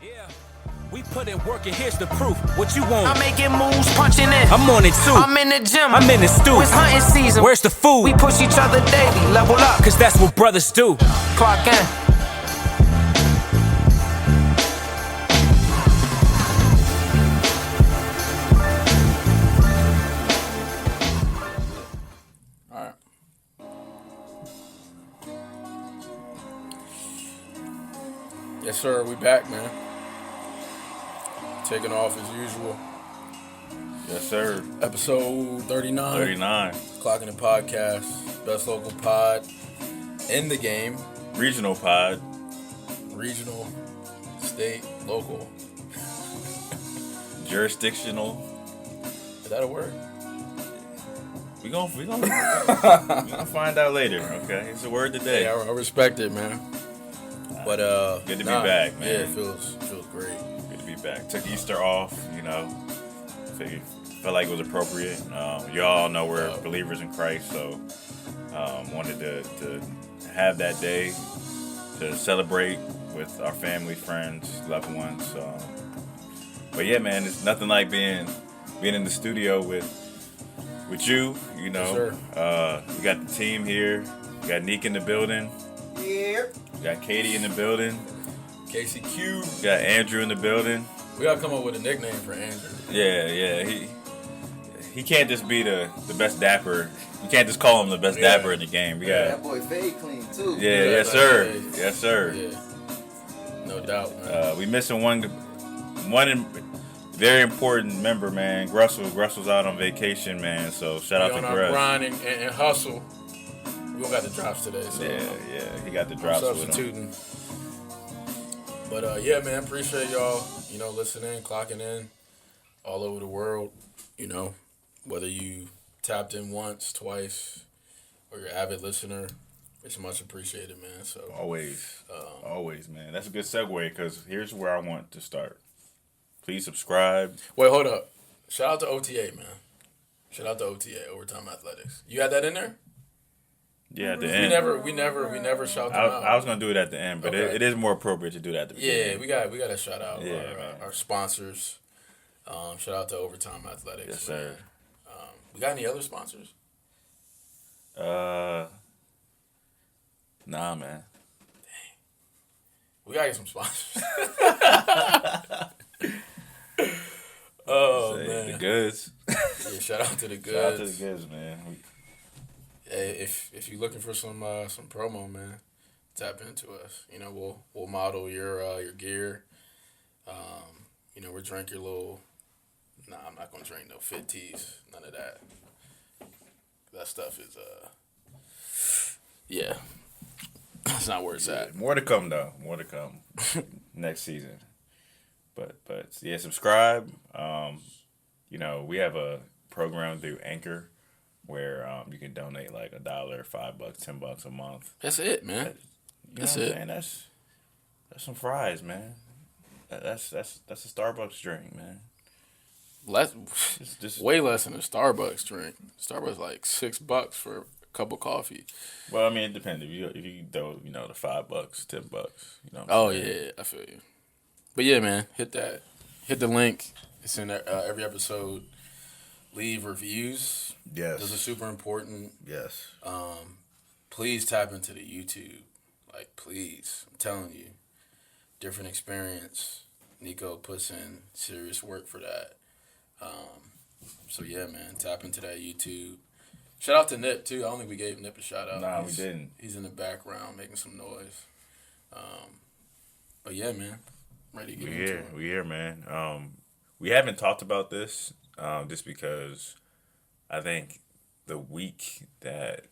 Yeah. We put in work and here's the proof. What you want? I'm making moves, punching in. I'm on it too. I'm in the gym. I'm in the stew. It's hunting season. Where's the food? We push each other daily, level up. Cause that's what brothers do. Clock in. Alright. Yes, sir. We back, man. Taking off as usual. Yes, sir. Episode 39. 39. Clocking the podcast. Best local pod in the game. Regional pod. Regional, state, local. Jurisdictional. Is that a word? We gonna find out later, okay? It's a word today. Yeah, I respect it, man. But Good to be back, man. Yeah, it feels great. Good to be back. Took Easter off, felt like it was appropriate. You all know we're believers in Christ, so wanted to have that day to celebrate with our family, friends, loved ones. But yeah, man, it's nothing like being in the studio with you. You know, Yes, we got the team here. We got Neek in the building. Yeah. We got Katie in the building. KCQ. We got Andrew in the building. We gotta come up with a nickname for Andrew. Yeah. He can't just be the best dapper. You can't just call him the best dapper in the game. We got That boy fade clean too. Yeah, yes sir. Yes sir. Yeah. No doubt, man. We missing one very important member, man. Russell's out on vacation, man. So shout out to on our Gruss. grind and hustle. We don't got the drops today, so Yeah. He got the drops with him. substituting. But yeah, man, appreciate y'all. Listening, clocking in, all over the world. Whether you tapped in once, twice, or you're an avid listener, it's much appreciated, man. So Always, man. That's a good segue because here's where I want to start. Please subscribe. wait, hold up. Shout out to OTA, man. Shout out to OTA, Overtime Athletics. You had that in there? Yeah, at the We end. never shout them out. I was gonna do it at the end, but Okay. it is more appropriate to do that at the beginning. Yeah, we got to shout out Yeah, man. our sponsors. Shout out to Overtime Athletics. Yes, sir. Man. We got any other sponsors? Nah, man. We gotta get some sponsors. Say, man. the goods. Yeah, shout out to the goods. Shout out to the goods, man. Hey, if you're looking for some promo, man, tap into us. We'll model your gear. We'll drink your little. Nah, I'm not gonna drink no Fit Teas. None of that. That stuff is yeah. That's not where it's at. More to come, though. More to come next season. But yeah, subscribe. We have a program through Anchor where you can donate like $1, $5, $10 a month. That's it, man. That's what I'm it. saying? That's some fries, man. That's a Starbucks drink, man. Way less than a Starbucks drink. Starbucks like $6 for a cup of coffee. Well, I mean, it depends. If you throw, the $5, $10, Oh yeah, I feel you. But yeah, man, hit the link. It's in every episode. Leave reviews. Yes. Those are super important. Yes. Please tap into the YouTube. Like, please, I'm telling you, different experience. Nico puts in serious work for that. So yeah, man, tap into that YouTube. Shout out to Nip too. I don't think we gave Nip a shout out. Nah, we didn't. He's in the background making some noise. But yeah, man, ready to get into it. We here, man. We haven't talked about this just because I think the week that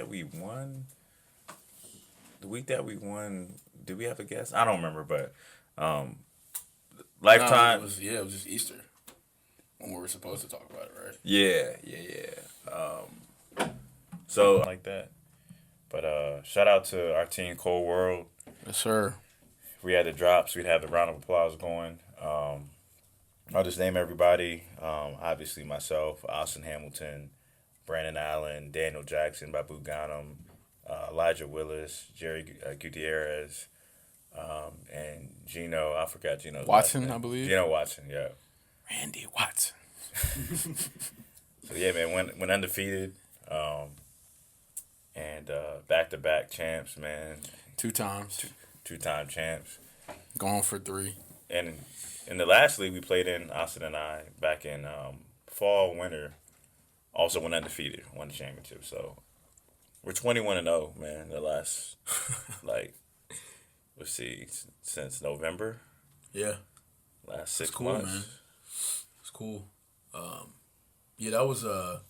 we won. The week that we won, did we have a guest? I don't remember, but Lifetime. No, it was just Easter when we were supposed to talk about it, right? Yeah. So like that. But shout out to our team, Cold World. Yes, sir. If we had the drops, we'd have the round of applause going. I'll just name everybody. Obviously myself, Austin Hamilton, Brandon Allen, Daniel Jackson, Babu Ghanem, Elijah Willis, Jerry Gutierrez, And Geno, I forgot Geno's Watson, last name. I believe. Geno Watson, yeah. Randy Watson. So yeah, man, went undefeated, and back-to-back champs, man. 2 times. Two-time champs. Going for 3. And in the last league we played in, Austin and I, back in fall, winter, also went undefeated, won the championship. So we're 21-0, man. The last, let's see, since November. Yeah. Last 6 cool, months. man. It's cool. Yeah, that was a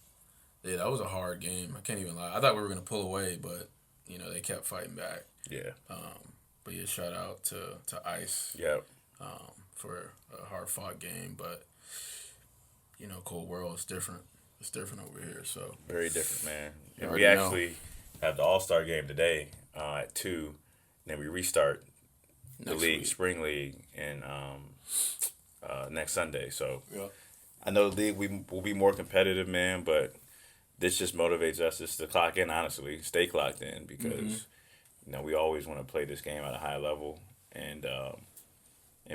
hard game. I can't even lie. I thought we were gonna pull away, but they kept fighting back. Yeah. But yeah, shout out to Ice. Yep. For a hard fought game, but cold world is different. It's different over here. So Very different, man. You And we already actually have the All-Star game today at 2. Then we restart the Next league, week. spring league, in next Sunday. So Yeah. I know the league we will be more competitive, man, but this just motivates us just to clock in, honestly, stay clocked in, because we always want to play this game at a high level and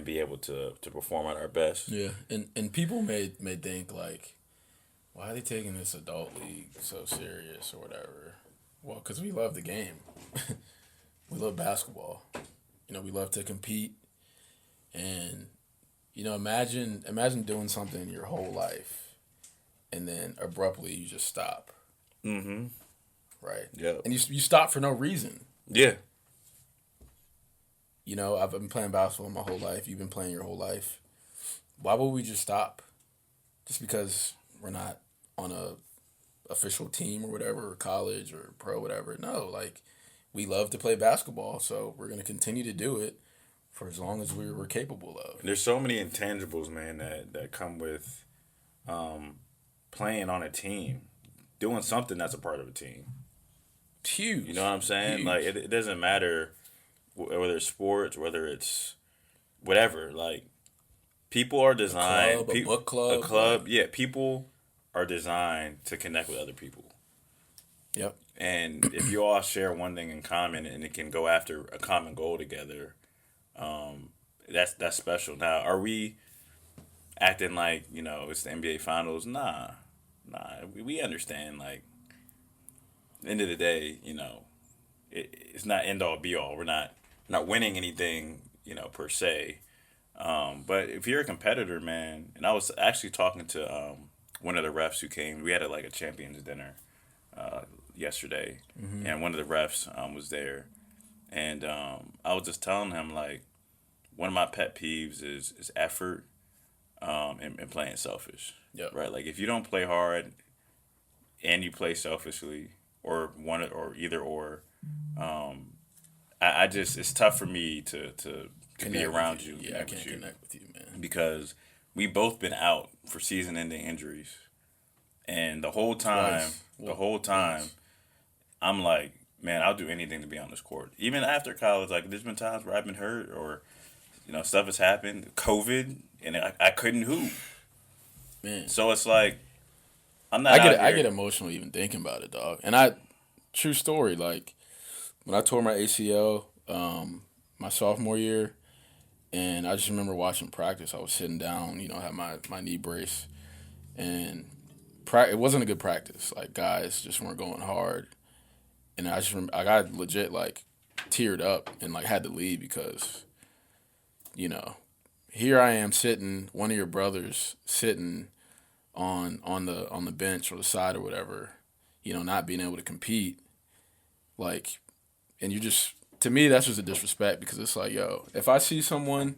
be able to perform at our best. Yeah, and people may think like, why are they taking this adult league so serious or whatever? Well, because we love the game. We love basketball. We love to compete, and imagine doing something your whole life, and then abruptly you just stop. Mm-hmm. Right. Yep. And you stop for no reason. Yeah. I've been playing basketball my whole life. You've been playing your whole life. Why would we just stop? Just because we're not on a official team or whatever, or college or pro, whatever. No, we love to play basketball, so we're going to continue to do it for as long as we're capable of. There's so many intangibles, man, that come with playing on a team, doing something that's a part of a team. It's huge. You know what I'm saying? Huge. Like, it doesn't matter whether it's sports, whether it's whatever. Like, people are designed. a book club. A club, yeah. People are designed to connect with other people. Yep. And if you all share one thing in common and it can go after a common goal together, that's special. Now, are we acting like, it's the NBA Finals? Nah. We understand, like, at the end of the day, it's not end all be all. We're not winning anything, per se. But if you're a competitor, man, and I was actually talking to one of the refs who came. We had a champions dinner yesterday, and one of the refs was there, and I was just telling him, like, one of my pet peeves is effort and playing selfish. Yep. Right. Like, if you don't play hard and you play selfishly, or either or, I just, it's tough for me to be around you. Yeah, I can't connect with you, man. Because we both been out for season-ending injuries, and the whole time, I'm like, man, I'll do anything to be on this court. Even after college, like, there's been times where I've been hurt, or stuff has happened, COVID, and I couldn't hoop. Man, So it's like, I'm not. I get emotional even thinking about it, dog. And true story, like, when I tore my ACL my sophomore year, and I just remember watching practice. I was sitting down, had my knee brace, and it wasn't a good practice. Like, guys just weren't going hard, and I just I got legit, like, teared up and, like, had to leave because, here I am sitting, one of your brothers sitting on the bench or the side or whatever, not being able to compete, like, and you just, to me, that's just a disrespect, because it's like, yo, if I see someone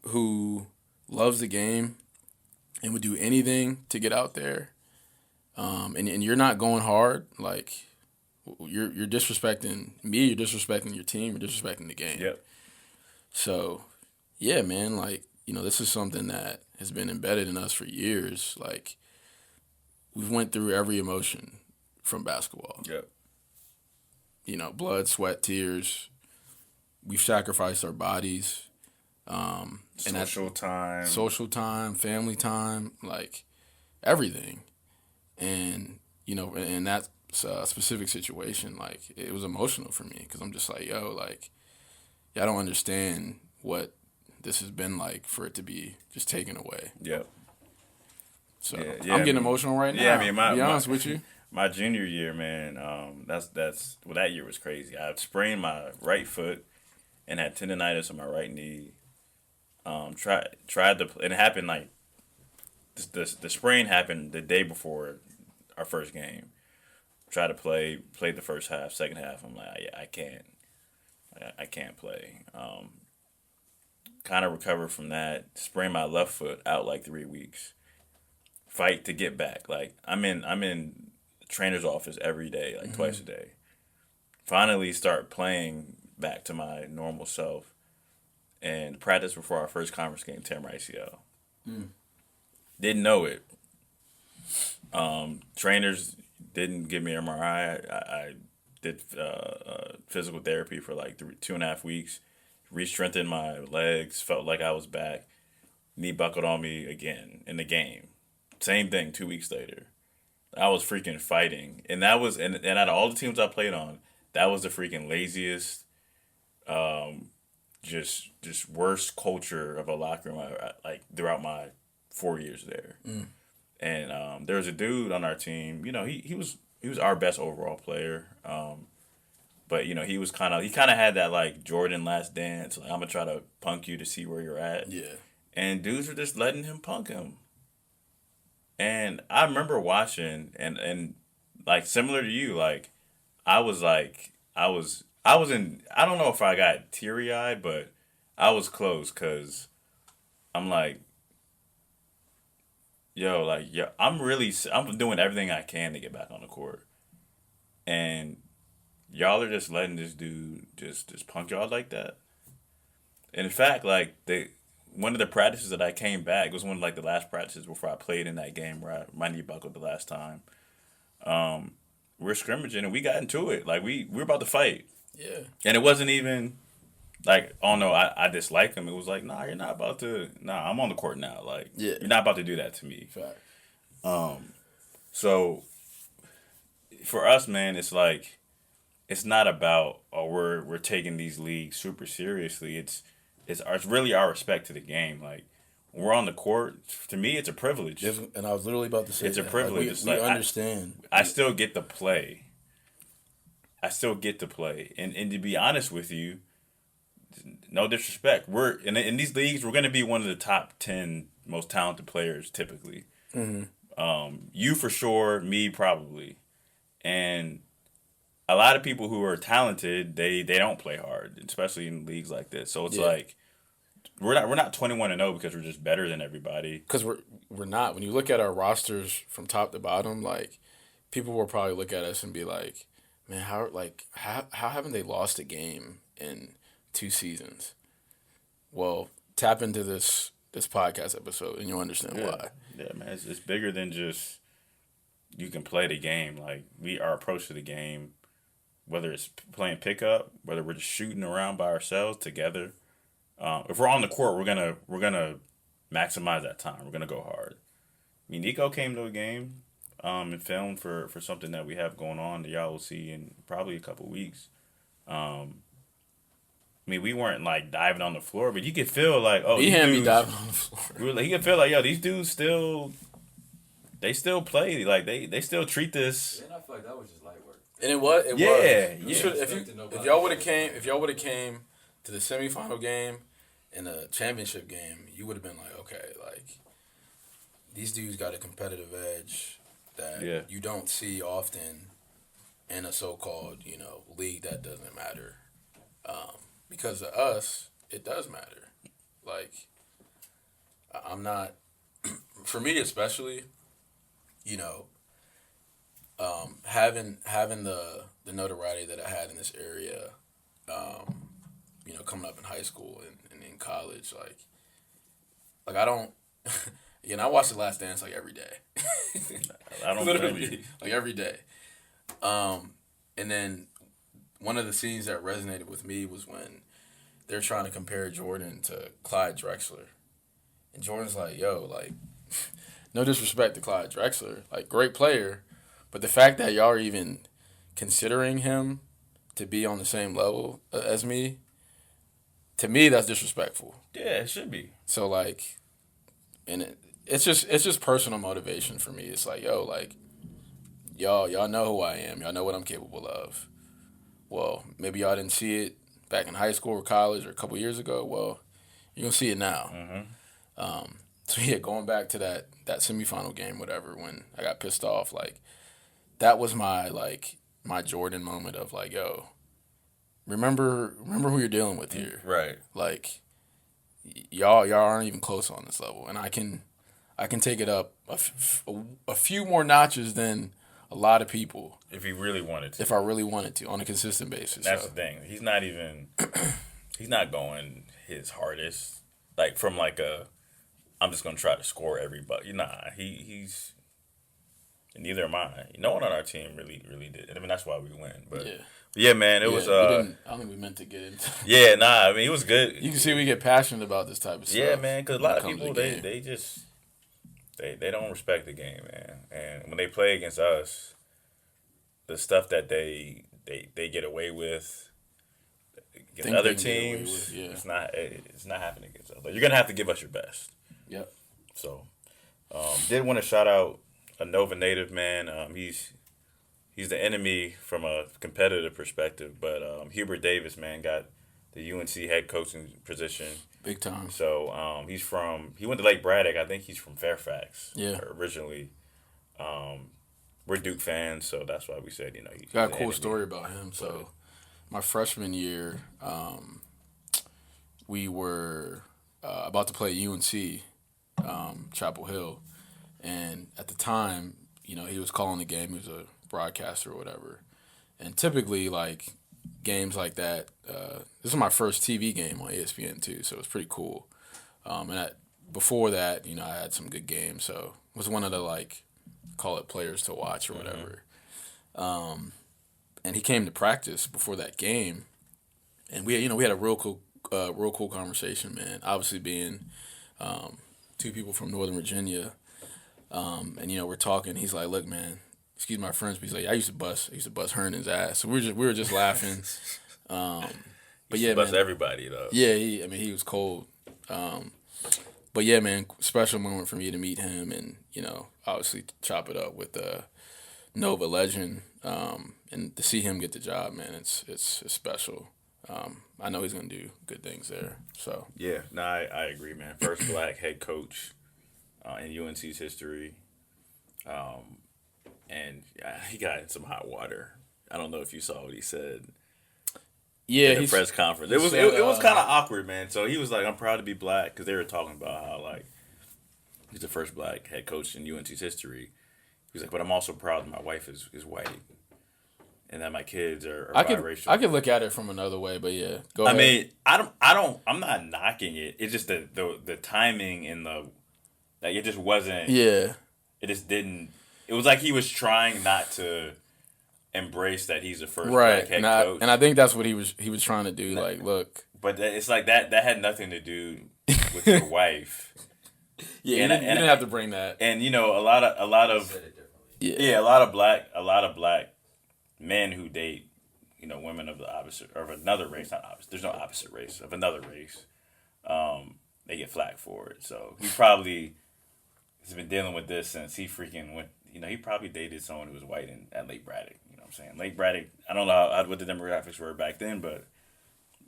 who loves the game and would do anything to get out there, and you're not going hard, like, you're disrespecting me, you're disrespecting your team, you're disrespecting the game. Yep. So, yeah, man, like, this is something that has been embedded in us for years. Like, we've went through every emotion from basketball. Yep. Blood, sweat, tears. We've sacrificed our bodies. Social time, family time, like, everything. And, in that specific situation, like, it was emotional for me, because I'm just like, yo, like, y'all don't understand what this has been like for it to be just taken away. Yep. So Yeah, I'm getting emotional right now. Yeah, I mean, to be honest with you. My junior year, man, that year was crazy. I sprained my right foot and had tendonitis on my right knee. Tried to, and it happened like the sprain happened the day before our first game. Tried to played the first half, second half. I'm like, I can't play. Kind of recovered from that. Sprained my left foot out like 3 weeks. Fight to get back. Like I'm in the trainer's office every day, like twice a day. Finally start playing back to my normal self. And practice before our first conference game, tear my ACL. Didn't know it. Trainers didn't give me an MRI. I did physical therapy for like 2.5 weeks. Re-strengthened my legs. Felt like I was back. Knee buckled on me again in the game. Same thing 2 weeks later. I was freaking fighting. And that was, and out of all the teams I played on, that was the freaking laziest, just worst culture of a locker room like throughout my 4 years there. And there was a dude on our team. You know, he was our best overall player. But you know, he kind of had that like Jordan Last Dance. Like, I'm gonna try to punk you to see where you're at. Yeah. And dudes were just letting him punk him. And I remember watching and like similar to you, like I was in, I don't know if I got teary-eyed, but I was close because I'm like, I'm doing everything I can to get back on the court. And y'all are just letting this dude just punk y'all like that. And in fact, like one of the practices that I came back was one of like the last practices before I played in that game where my knee buckled the last time. We're scrimmaging and we got into it. Like we were about to fight. Yeah. And it wasn't even like, oh no, I dislike him. It was like, nah, you're not about to. Nah, I'm on the court now. Like, you're not about to do that to me. Fact. So for us, man, it's like, it's not about we're taking these leagues super seriously. It's really our respect to the game. Like when we're on the court, to me, it's a privilege. And I was literally about to say it's a privilege. Like, we understand. I still get to play. And to be honest with you, no disrespect, we're in these leagues. We're going to be one of the top 10 most talented players typically. You for sure, me probably, and a lot of people who are talented, they don't play hard, especially in leagues like this. So it's like we're not 21-0 because we're just better than everybody. Because we're not. When you look at our rosters from top to bottom, like people will probably look at us and be like, "Man, how haven't they lost a game in 2 seasons?" Well, tap into this podcast episode and you'll understand why. Yeah, man, it's bigger than just you can play the game. Like our approach to the game. Whether it's playing pickup, whether we're just shooting around by ourselves together, if we're on the court, we're gonna maximize that time. We're gonna go hard. I mean, Nico came to a game, and filmed for something that we have going on that y'all will see in probably a couple weeks. I mean, we weren't like diving on the floor, but you could feel like, he had me diving on the floor. He could feel like, these dudes still play, like they still treat this. And I feel like that was just light work. And it was. Yeah. If y'all would have came to the semifinal game and the championship game, you would have been like, okay, like these dudes got a competitive edge that you don't see often in a so-called league that doesn't matter. Because to us, it does matter. Like I'm not, for me especially, having the notoriety that I had in this area, coming up in high school and in college, like I don't, I watch The Last Dance like every day. I don't literally like every day. And then one of the scenes that resonated with me was when they're trying to compare Jordan to Clyde Drexler, and Jordan's like, "Yo, like, no disrespect to Clyde Drexler, like great player." But the fact that y'all are even considering him to be on the same level as me, to me, that's disrespectful. Yeah, it should be. So like, and it's just personal motivation for me. It's like, yo, like, y'all know who I am. Y'all know what I'm capable of. Well, maybe y'all didn't see it back in high school or college or a couple years ago. Well, you're gonna see it now. So yeah, going back to that semifinal game, whatever, when I got pissed off, like, that was my Jordan moment of like, yo, remember who you're dealing with here. Right. Like, y'all aren't even close on this level, and I can take it up a few more notches than a lot of people If he really wanted to. if I really wanted to on a consistent basis. That's So, the thing. He's not even. He's not going his hardest. Like from like a. I'm just gonna try to score everybody. Nah, he's. And neither am I. No one on our team really did. I mean, that's why we win. But yeah, man, it was. we didn't, I don't think we meant to get into. Yeah, nah. I mean, it was good. You can see we get passionate about this type of stuff. Yeah, man, because a lot of when it people comes to the game. they just they don't respect the game, man. And when they play against us, the stuff that they get away with against Think other they can get away teams, with, yeah. it's not happening against us. Like, you're gonna have to give us your best. Yep. So, did want to shout out a Nova native, man. He's the enemy from a competitive perspective, but Hubert Davis, man, got the UNC head coaching position. Big time. So he went to Lake Braddock. I think he's from Fairfax. Yeah. Originally, we're Duke fans, so that's why we said he's Got a the cool enemy. story about him. So, my freshman year, we were about to play UNC, Chapel Hill, and at the time, he was calling the game. He was a broadcaster or whatever, and typically, like, games like that. This was my first TV game on ESPN too, so it was pretty cool. Before that, I had some good games, so it was one of the, like, call it players to watch or whatever. And he came to practice before that game, and we had a real cool conversation, man. Obviously, being two people from Northern Virginia, and we're talking. He's like, "Look, man, excuse my French," but he's like, I used to bust Herndon's ass. So we were just laughing. But yeah, Bust man. everybody though. Yeah, he was cold. But yeah, man, special moment for me to meet him and, obviously chop it up with Nova legend. And to see him get the job, man, it's special. I know he's gonna do good things there. So Yeah, no, I agree, man. First black head coach in UNC's history. And he got in some hot water. I don't know if you saw what he said. yeah, In the press conference. It was said, it was kind of awkward, man. So he was like, "I'm proud to be black," because they were talking about how, like, he's the first black head coach in UNC's history. He was like, "But I'm also proud that my wife is white, and that my kids are biracial." I could look at it from another way, but yeah, go I ahead. mean, I'm not knocking it. It's just the timing and it just wasn't. Yeah, It just didn't. It was like he was trying not to embrace that he's the first right. black head And coach. I think that's what he was trying to do. Like, look, But it's like that had nothing to do with your wife. yeah, And- you and- didn't have to bring that. And a lot of Yeah, a lot of black men who date women of the opposite or of another race, not opposite. There's no opposite race of another race. They get flack for it. So he probably has been dealing with this since he freaking went. He probably dated someone who was white at Lake Braddock. You know what I'm saying? Lake Braddock. I don't know what the demographics were back then, but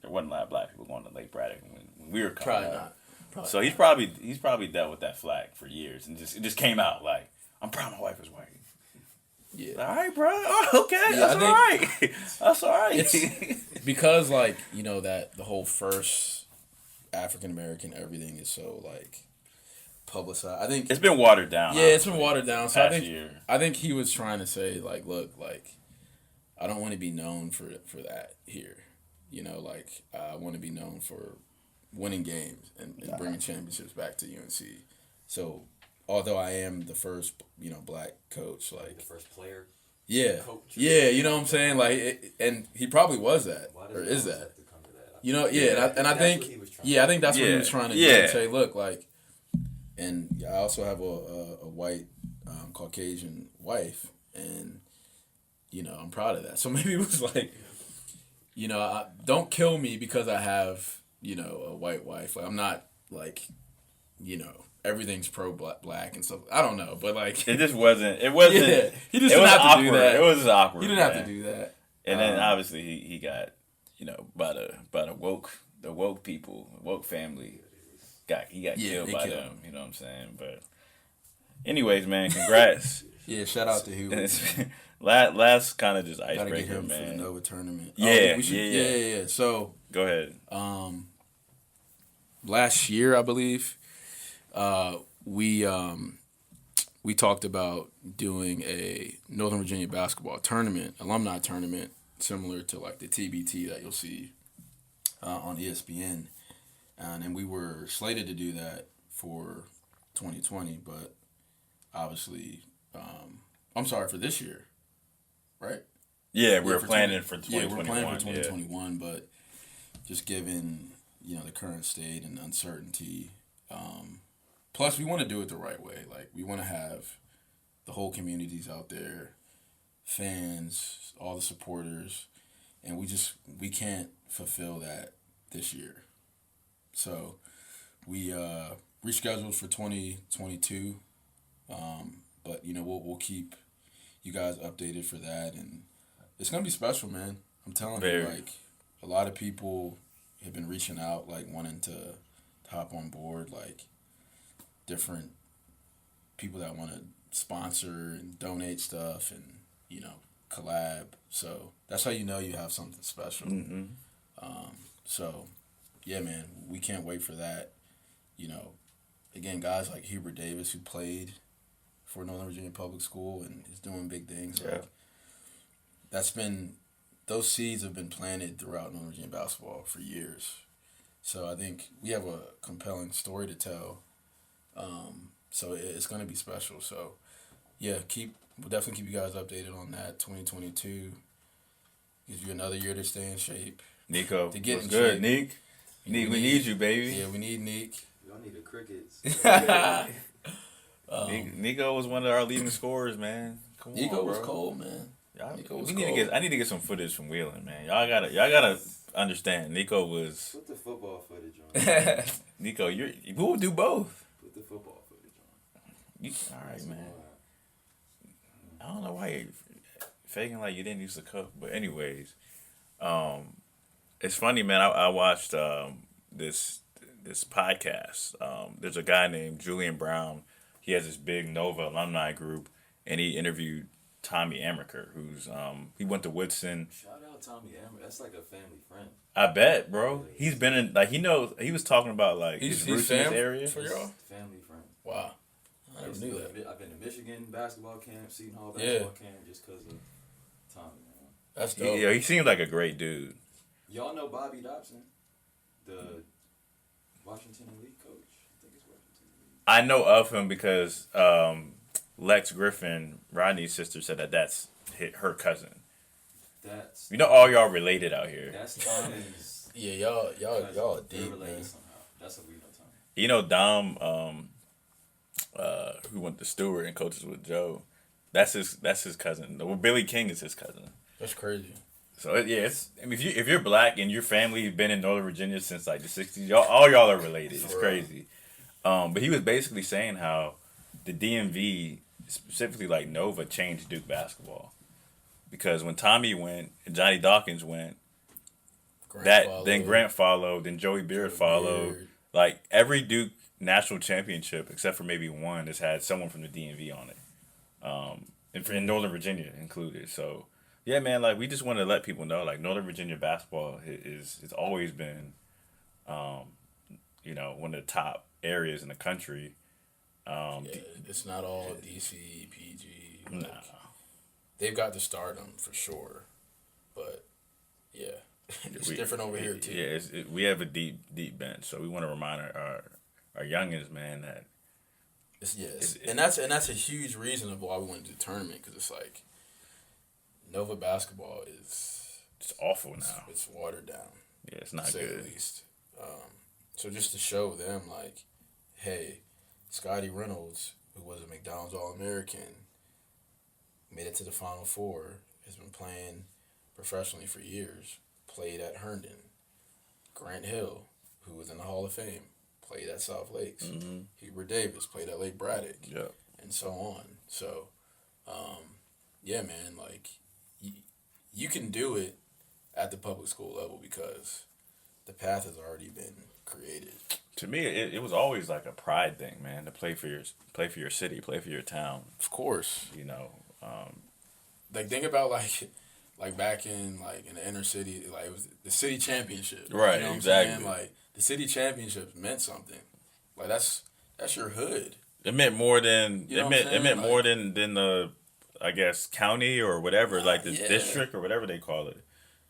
there wasn't a lot of black people going to Lake Braddock when we were coming probably up. not. So he's probably dealt with that flack for years, and it just came out like, "I'm proud my wife is white." Yeah, All right, bro. Oh, okay, Yeah, that's I all right. That's all right. It's because, like, that the whole first African American everything is so, like, publicized. I think It's been watered down. yeah, it's been watered down. So Past year. I think he was trying to say, like, look, like, I don't want to be known for that here. Like, I want to be known for winning games and bringing championships back to UNC. So although I am the first, black coach, like, The first player. yeah, coach. yeah, you know what I'm saying, like, and he probably was that, Why or does is it always that, have to come to that? yeah, and I That's think, what he was trying yeah, I think that's what he Yeah, was trying to do, yeah. and say, look, like, and I also have a white Caucasian wife, and I'm proud of that. So maybe it was like, don't kill me because I have a white wife. Like I'm not like, everything's pro black and stuff. I don't know, but like It just wasn't. It wasn't. yeah, he just It didn't was have to awkward. do that. It was just awkward. He didn't have man. to do that. And then obviously he got, by the woke people, woke family. He got Yeah, killed they by killed them. him. You know what I'm saying? But anyways, man, congrats. Yeah, shout out to Hubert. last kind of just Gotta get icebreaker, him for the man. Nova tournament. Yeah, we should, yeah. yeah. So Go ahead. last year, I believe, we talked about doing a Northern Virginia basketball tournament, alumni tournament, similar to like the TBT that you'll see on ESPN, and we were slated to do that for 2020, but obviously, I'm sorry, for this year, right? Yeah, we're for planning 20 for Yeah, 2021. we're planning for yeah. 2021, but just given the current state and uncertainty, plus we want to do it the right way. Like we want to have the whole communities out there, fans, all the supporters, and we can't fulfill that this year. So we rescheduled for 2022, but we'll keep you guys updated for that, and it's gonna be special, man. I'm telling Very. you, like a lot of people have been reaching out, like wanting to hop on board, like different people that want to sponsor and donate stuff and collab. So that's how you have something special. Mm-hmm. So yeah, man, we can't wait for that. Again, guys like Hubert Davis, who played for Northern Virginia Public School and is doing big things. Yeah. Like, those seeds have been planted throughout Northern Virginia basketball for years. So I think we have a compelling story to tell. So it's going to be special. So yeah, we'll definitely keep you guys updated on that. 2022 gives you another year to stay in shape. Nico, To get what's in good, shape. Nick? Nick, we need you, baby. Yeah, we need Nick. Y'all need the crickets. Nico was one of our leading scorers, man. Come on, Nico was bro. cold, man. Nico was we need to cold. I need to get some footage from Wheeling, man. Y'all gotta understand. Nico was Put the football footage on. Nico. We'll do both. Put the football footage on. All right, man. I don't know why you're faking like you didn't used to cook, but anyways, it's funny, man. I watched this podcast. There's a guy named Julian Brown. He has this big Nova alumni group, and he interviewed Tommy Amaker, who's he went to Woodson. Shout out Tommy Amber. That's like a family friend. I bet, bro. He's been in he knows. He was talking about like his He's roots in this fam area. for y'all? Family friend. Wow, I never knew that. I've been to Michigan basketball camp, Seton Hall Yeah. basketball camp, just because of Tommy, man. That's dope. He seems like a great dude. Y'all know Bobby Dobson, the Washington Elite coach. I think it's Washington Elite. I know of him because Lex Griffin, Rodney's sister, said that's her cousin. That's All y'all related out here. that's Tommy's. Yeah, y'all They're deep, related man. somehow. That's what we know, Tommy. Dom, who went to Stewart and coaches with Joe, that's his cousin. Well, Billy King is his cousin. That's crazy. So if you're black and your family's been in Northern Virginia since like the '60s, all y'all are related. It's For real. crazy. But he was basically saying how the DMV, specifically like Nova, changed Duke basketball because when Tommy went and Johnny Dawkins went, then Grant followed, then Joey Beard followed. Beard. Like every Duke national championship, except for maybe one, has had someone from the DMV on it, in Northern Virginia included. So yeah, man, like we just want to let people know, like Northern Virginia basketball it's always been, one of the top areas in the country. Yeah, it's not all DC, PG. Like, Nah. They've got the stardom for sure, but yeah, it's different over here too. Yeah, we have a deep bench, so we want to remind our youngins, man, that And that's a huge reason of why we went to the tournament, because it's like Nova basketball is it's awful now. it's watered down, Yeah, it's not to say good. the least. So just to show them, like, hey, Scotty Reynolds, who was a McDonald's All-American, made it to the Final Four, has been playing professionally for years, played at Herndon. Grant Hill, who was in the Hall of Fame, played at South Lakes. Mm-hmm. Hubert Davis played at Lake Braddock. Yeah. And so on. So, yeah, man, like, you can do it at the public school level because the path has already been created. To me, it was always like a pride thing, man. To play for your city, play for your town. Of course. You know, Like, think about, like back in the inner city, like, it was the city championship. Right, You know what exactly. I'm saying? Like, the city championships meant something. Like, that's your hood. it meant more than You know it what meant. I'm It saying? meant more Like- than the, I guess, county or whatever, like the Yeah. district or whatever they call it.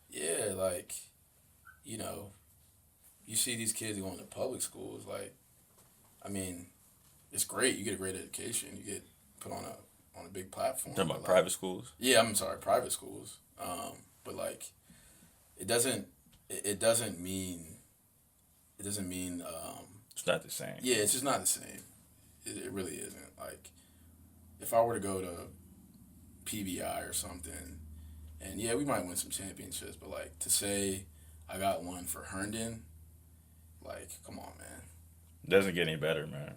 Yeah, like, you know, you see these kids going to public schools, like, I mean, it's great. You get a great education. You get put on a big platform. Talking but, about like, private schools. Yeah, I'm sorry, private schools. But like, it doesn't mean. It's not the same. Yeah, it's just not the same. It really isn't. Like, if I were to go to PBI or something, and yeah, we might win some championships, but like to say I got one for Herndon, like, come on, man. Doesn't get any better, man.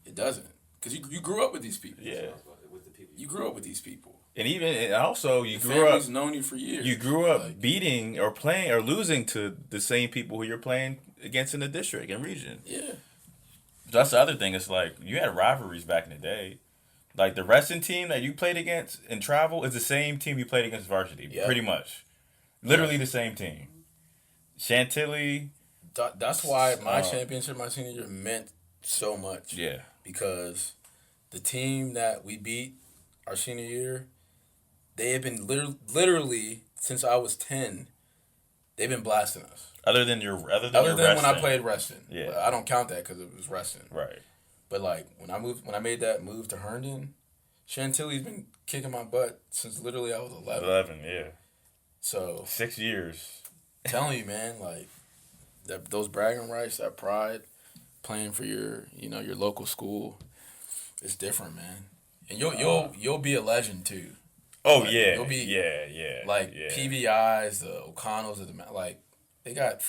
It doesn't, because you grew up with these people. Yeah. With the people You grew up with these people. And also you The grew up. family's known you for years. You grew up Like, beating or playing or losing to the same people who you're playing against in the district and region. yeah. That's the other thing. It's like you had rivalries back in the day. Like the wrestling team that you played against in travel is the same team you played against varsity, Yeah. pretty much. Literally the same team. Chantilly, That's why my Oh. championship my senior year meant so much. yeah. Because the team that we beat our senior year, they have been literally since I was 10, they've been blasting us. Other than your Other than when I wrestling. played wrestling. Yeah. But I don't count that because it was wrestling. Right. But like when I made that move to Herndon, Chantilly's been kicking my butt since literally I was 11. 11, yeah. So 6 years. telling you, man, like those bragging rights, that pride, playing for your local school, it's different, man. And you'll be a legend too. Oh, Like, yeah. you'll be- yeah. Like yeah. PBIs, the O'Connells, like they got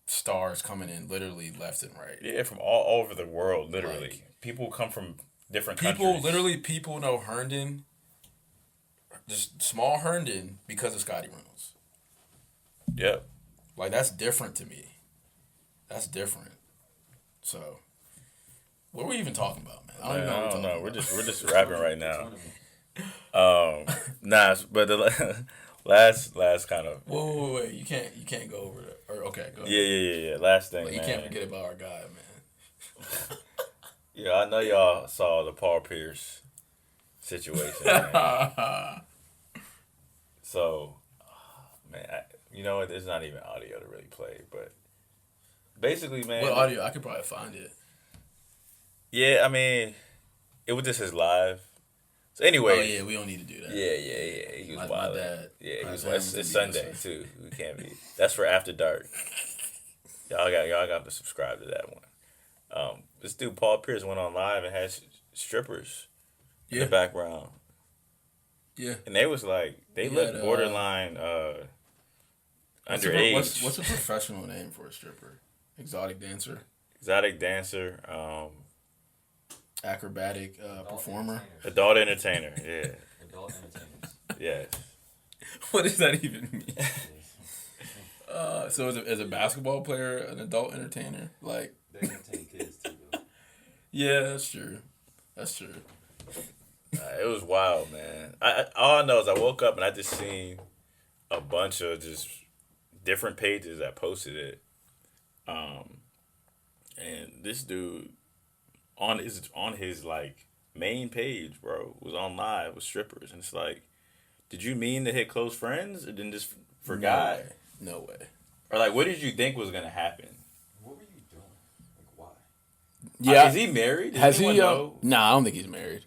stars coming in literally left and right. Yeah, from all over the world, literally. Like, people come from different People countries. people know Herndon, just small Herndon because of Scotty Reynolds. Yep. Like that's different to me. That's different. So, what are we even talking about, man? I don't know. We're We're just rapping right now. tournament. Nah, but the last kind of Wait. You can't go over that. Or okay, go ahead. yeah. Last thing, Like, you man. can't forget about our guy, man. Yeah, I know y'all saw the Paul Pierce situation. Man. So, man, you know what? There's not even audio to really play, but basically, man. What audio? I could probably find it. Yeah, I mean, it was just his live. So Oh anyway. yeah, we don't need to do that. Yeah. He was My wild. dad. Yeah, he My was. dad It's was Sunday in the too. We can't be. That's for after dark. Y'all got to subscribe to that one. This dude Paul Pierce went on live and had strippers in Yeah. the background, Yeah. and they was like they He looked had, borderline What's underage. a professional name for a stripper? Exotic dancer, Exotic dancer, acrobatic performer. adult entertainer. Yeah, Adult entertainers. yes. What does that even mean? So as a basketball player, an adult entertainer, like They entertain kids too, though. yeah, that's true. It was wild, man. All I know is I woke up and I just seen a bunch of just different pages that posted it. And this dude on his like main page, bro, was on live with strippers, and it's like, did you mean to hit close friends, or then just forgot, No way. or like, what did you think was gonna happen? What were you doing? Like, why? Yeah. Is he married? Does Has anyone he? know? Nah, I don't think he's married.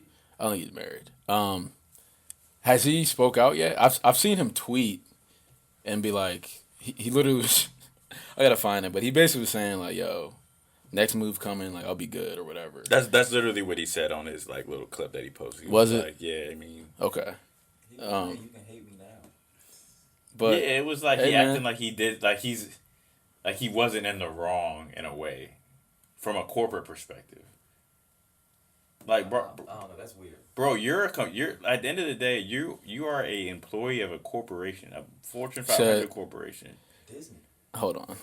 Has he spoke out yet? I've seen him tweet and be like, he literally was. I gotta find it, but he basically was saying like, "Yo, next move coming, like I'll be good or whatever." That's literally what he said on his like little clip that he posted. He Was it? like, yeah, I mean, Okay, You can hate me now. but yeah, it was like hey, he man. acting like he did, like he wasn't in the wrong in a way, from a corporate perspective. Like, bro, I don't know. That's weird. bro, you're at the end of the day, you are a employee of a corporation, a Fortune 500 corporation. Disney. Hold on.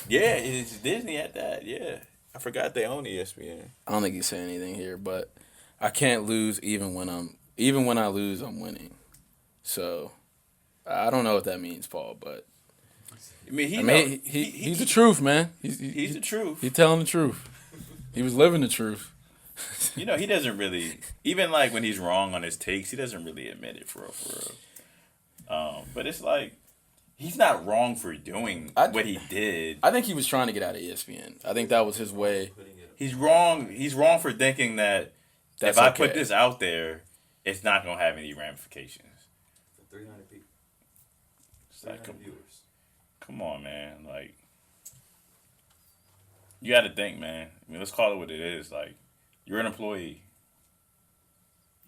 Yeah, it's Disney at that. Yeah, I forgot they own ESPN. I don't think he's saying anything here, but I can't lose even when I lose, I'm winning. So I don't know what that means, Paul, but I mean, he's the truth, man. He's the truth. He's telling the truth. He was living the truth. You know, he doesn't really, even like when he's wrong on his takes, he doesn't really admit it for real. But it's like, he's not wrong for doing what he did. I think he was trying to get out of ESPN. I think that was his way. He's wrong. He's wrong for thinking that That's if I okay. put this out there, it's not gonna have any ramifications. For 300 people. It's like, 300 viewers. come on, man. Like, you got to think, man. I mean, let's call it what it is. Like, you're an employee.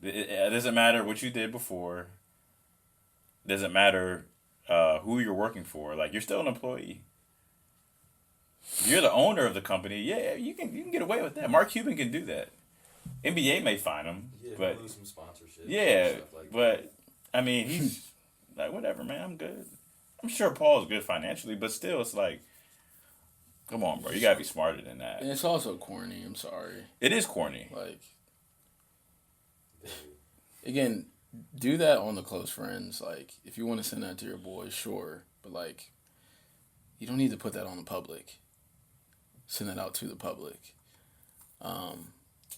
It doesn't matter what you did before. It doesn't matter who you're working for. Like, you're still an employee. If you're the owner of the company, yeah, you can get away with that. Mark Cuban can do that. NBA may fine him, Yeah, but lose some sponsorship. yeah, Stuff like but that. I mean, he's like, whatever, man. I'm good. I'm sure Paul's good financially, but still, it's like, come on, bro. You gotta be smarter than that. And it's also corny. I'm sorry. It is corny. Like, again, do that on the close friends. Like, if you want to send that to your boys, sure. But, like, you don't need to put that on the public. Send that out to the public.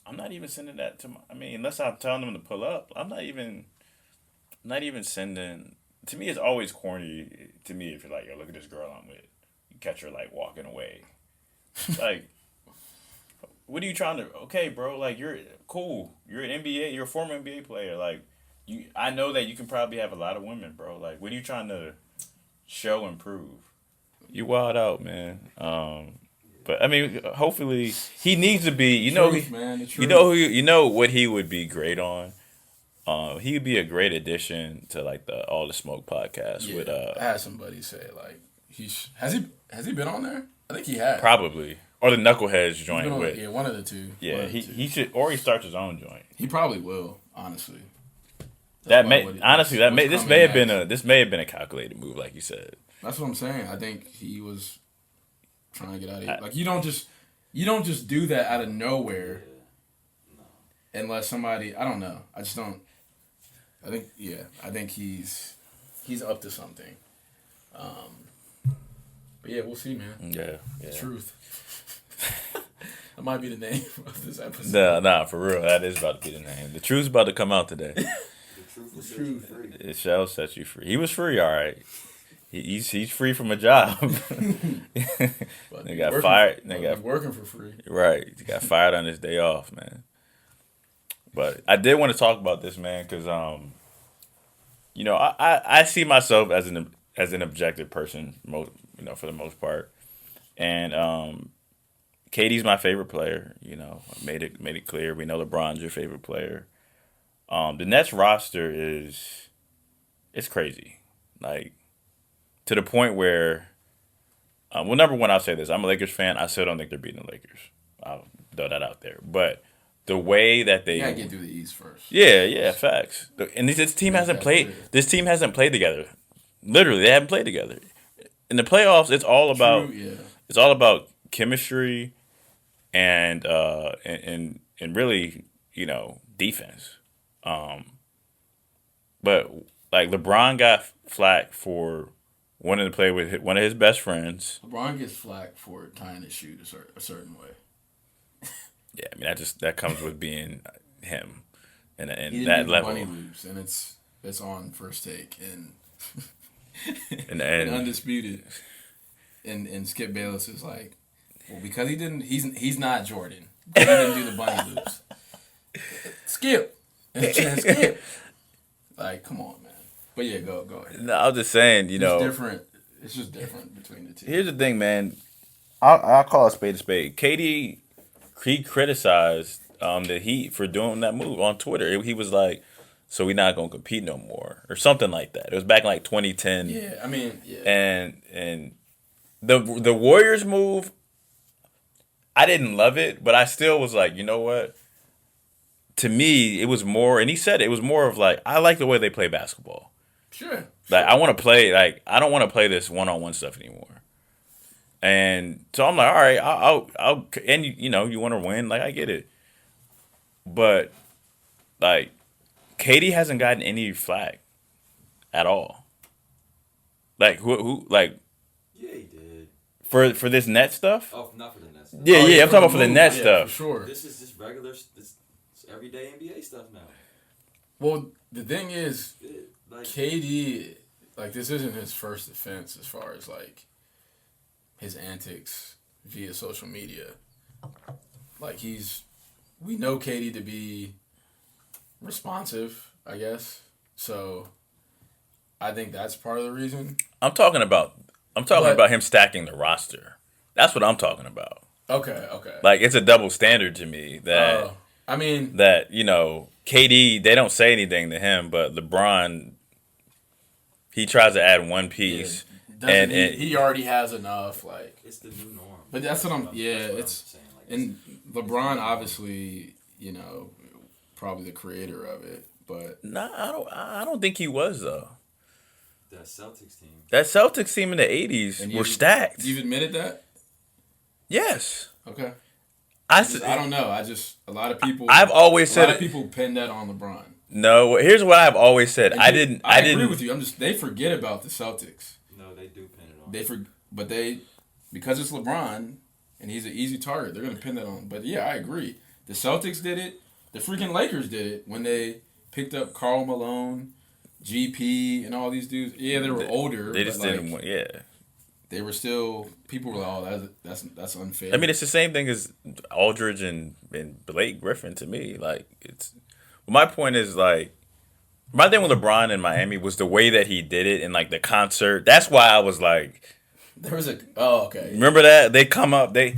I'm not even sending that to I mean, unless I'm telling them to pull up, I'm not even sending. To me, it's always corny. To me, if you're like, yo, look at this girl I'm with, you catch her like walking away, like, what are you trying to? Okay, bro, like you're cool. You're an NBA. You're a former NBA player. Like, I know that you can probably have a lot of women, bro. Like, what are you trying to show and prove? You wild out, man. But I mean, hopefully he needs to be. You know, Truth, man, the you know truth. you know what he would be great on. He would be a great addition to like the All the Smoke podcast. Yeah, With I had somebody say, like, has he been on there? I think he has. probably or the Knuckleheads He's joint been on- with. yeah, one of the two. One Yeah, of the he two. should, or he starts his own joint. He probably will, honestly. That That's may what it- honestly that what's may this coming may have been next. this may have been a calculated move, like you said. That's what I'm saying. I think he was trying to get out of here. Like, you don't just do that out of nowhere unless somebody, I don't know. I just don't. I think he's up to something. But yeah, we'll see, man. Yeah. Truth. That might be the name of this episode. Nah, for real. That is about to be the name. The truth's about to come out today. The truth will set you free. It shall set you free. He was free, all right. He's free from a job. But They got working- fired. but They got he's working for free. right. He got fired on his day off, man. But I did want to talk about this, man, because you know, I see myself as an objective person, for the most part, and KD's my favorite player. You know, I made it clear. We know LeBron's your favorite player. The Nets roster it's crazy, like to the point where, well, number one, I'll say this: I'm a Lakers fan. I still don't think they're beating the Lakers. I'll throw that out there, but the way that they You gotta get through the East first. yeah, facts. And this team hasn't that's played. clear. This team hasn't played together. Literally, they haven't played together. In the playoffs, it's all about True, yeah. it's all about chemistry and really, defense. But like LeBron got flack for wanting to play with one of his best friends. LeBron gets flack for trying to shoot a certain way. Yeah, I mean that comes with being him and He didn't that do the level. bunny loops, and it's on First Take and And and undisputed. And Skip Bayless is like, well, because he didn't, he's not Jordan. He didn't do the bunny loops. Skip. Skip. Like, come on, man. But yeah, go ahead. No, I was just saying, It's different. It's just different between the two. Here's the thing, man. I'll call a spade a spade. KD, he criticized the Heat for doing that move on Twitter. He was like, so we're not gonna compete no more, or something like that. It was back in like 2010. Yeah, I mean, yeah. And the Warriors move, I didn't love it, but I still was like, you know what? To me, it was more, and he said it was more of like, I like the way they play basketball. Sure. Like, I want to play, like, I don't want to play this one-on-one stuff anymore. And so I'm like, all right, I'll and you know, you want to win, like, I get it. But, like, KD hasn't gotten any flack at all. Like, who like, Yeah, he did. for this net stuff? Oh, not for the Nets. Yeah, Oh, yeah, I'm for talking about for the move, net yeah, stuff. For sure. This is just regular, this everyday NBA stuff now. Well, the thing is, Like, KD, like, this isn't his first offense as far as, like, his antics via social media. Like, we know KD to be responsive, I guess. So, I think that's part of the reason. I'm talking about But- him stacking the roster. That's what I'm talking about. Okay. Like, it's a double standard to me that I mean, that, you know, KD, they don't say anything to him, but LeBron, he tries to add one piece. doesn't and he already has enough, like. it's the new norm. But that's what I'm. Yeah, That's what it's I'm saying. Like, and LeBron obviously, you know, probably the creator of it. But Nah, I don't think he was though. that Celtics team. That Celtics team in the 80s and were stacked. You've admitted that. Yes. Okay. I don't know. A lot of people. I've always a said lot of people pin that on LeBron. No, here's what I've always said. And I I didn't agree with you. They forget about the Celtics. No, they do pin it on. But because it's LeBron and he's an easy target, they're gonna pin that on. But yeah, I agree. The Celtics did it. The freaking Lakers did it when they picked up Karl Malone, GP, and all these dudes. Yeah, they were older. They just but didn't win. Yeah. They were still. People were like, "Oh, that's unfair." I mean, it's the same thing as Aldridge and Blake Griffin to me. Like, it's. My point is, like, my thing with LeBron in Miami was the way that he did it in, like, the concert. That's why I was like. there was a. Oh, okay. Remember that? They come up. They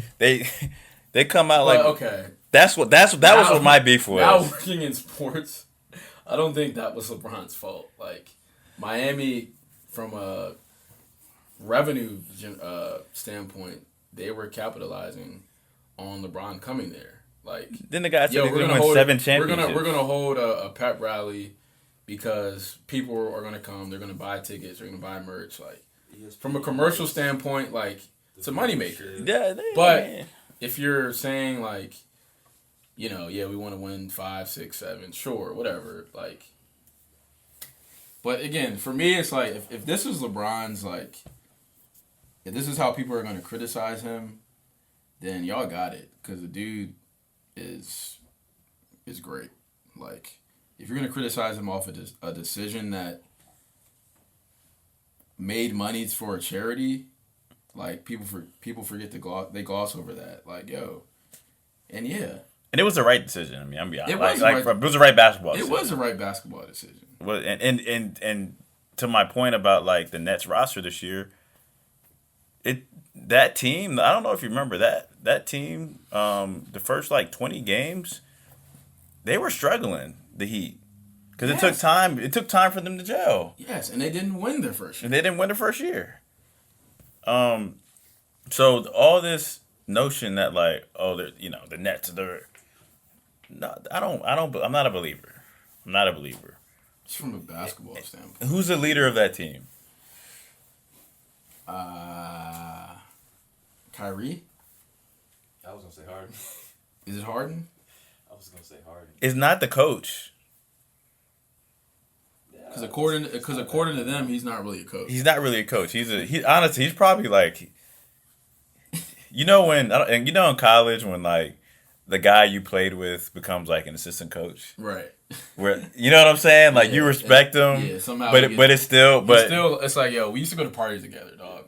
come out like. Well, okay. That was what my beef was. Now working in sports, I don't think that was LeBron's fault. Like, Miami, from a revenue standpoint, they were capitalizing on LeBron coming there. Like, Then the guy said he's we're going gonna to win hold 7 championships. We're gonna hold a pep rally because people are gonna come. They're gonna buy tickets. They're gonna buy merch. Like, from a commercial standpoint, like, it's a moneymaker. Yeah, But if you're saying, like, you know, yeah, we want to win 5, 6, 7, sure, whatever. Like, but again, for me, it's like if this is LeBron's, like, if this is how people are going to criticize him, then y'all got it, because the dude is great. Like, if you're going to criticize him off of a decision that made money for a charity, like, people forget to they gloss over that. Like, yo, and yeah. And it was the right decision. I mean, I'm be honest. It was It was the right basketball It decision. was the right basketball decision. Well, and to my point about, like, the Nets roster this year, that team, I don't know if you remember that team, the first, like, 20 games, they were struggling, the Heat. Because it took time. It took time for them to gel. Yes, and they didn't win their first year. And they didn't win the first year. So all this notion that, like, oh, the Nets, no, I'm not a believer. I'm not a believer. It's from a basketball standpoint. Who's the leader of that team? Kyrie? I was gonna say Harden. Is it Harden? I was gonna say Harden. It's not the coach. Because according to them, he's not really a coach. He's not really a coach. Honestly, he's probably like, in college when, like, the guy you played with becomes, like, an assistant coach. Right. Where, you know what I'm saying? Like, you respect him. Yeah, somehow. But it's still, it's like, yo, we used to go to parties together, dog.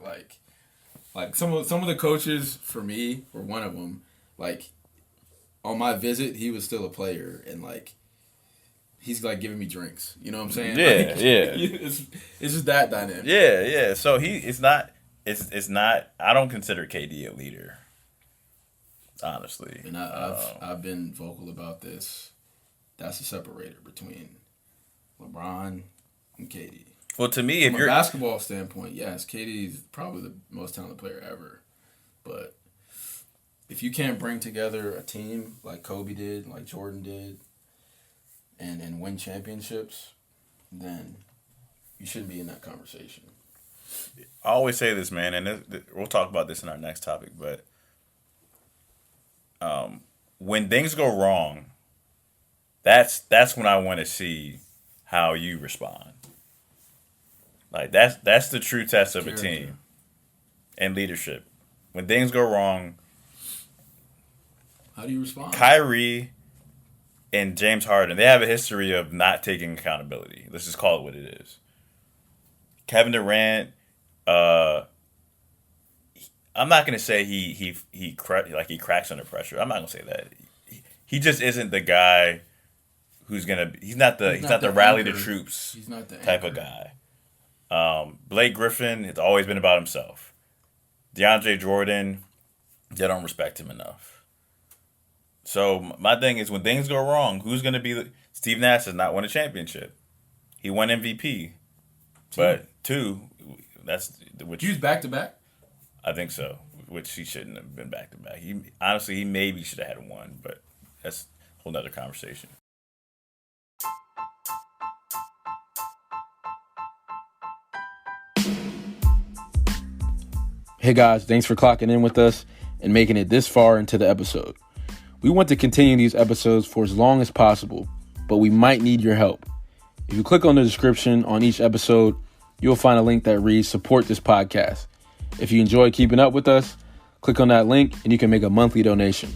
Like some of the coaches for me were one of them. Like, on my visit, he was still a player, and, like, he's, like, giving me drinks. You know what I'm saying? Yeah, like, yeah. It's just that dynamic. Yeah. So it's not. I don't consider KD a leader. Honestly, And I've been vocal about this. That's a separator between LeBron and KD. Well, to me, if From you're a basketball standpoint, yes, KD is probably the most talented player ever. But if you can't bring together a team like Kobe did, like Jordan did, and win championships, then you shouldn't be in that conversation. I always say this, man, and we'll talk about this in our next topic, but when things go wrong, that's when I want to see how you respond. Like that's the true test of a team and leadership. When things go wrong, how do you respond? Kyrie and James Harden, they have a history of not taking accountability. Let's just call it what it is. Kevin Durant, I'm not gonna say he cracks under pressure. I'm not gonna say that. He just isn't the guy who's gonna. He's not the rally the troops. He's not the type of guy. Blake Griffin has always been about himself. DeAndre Jordan, they don't respect him enough. So my thing is, when things go wrong, who's gonna be? Steve Nash has not won a championship. He won MVP, but two. That's which. He was back to back. I think so. Which he shouldn't have been back to back. He maybe should have had one, but that's a whole nother conversation. Hey guys, thanks for clocking in with us and making it this far into the episode. We want to continue these episodes for as long as possible, but we might need your help. If you click on the description on each episode, you'll find a link that reads Support This Podcast. If you enjoy keeping up with us, click on that link and you can make a monthly donation.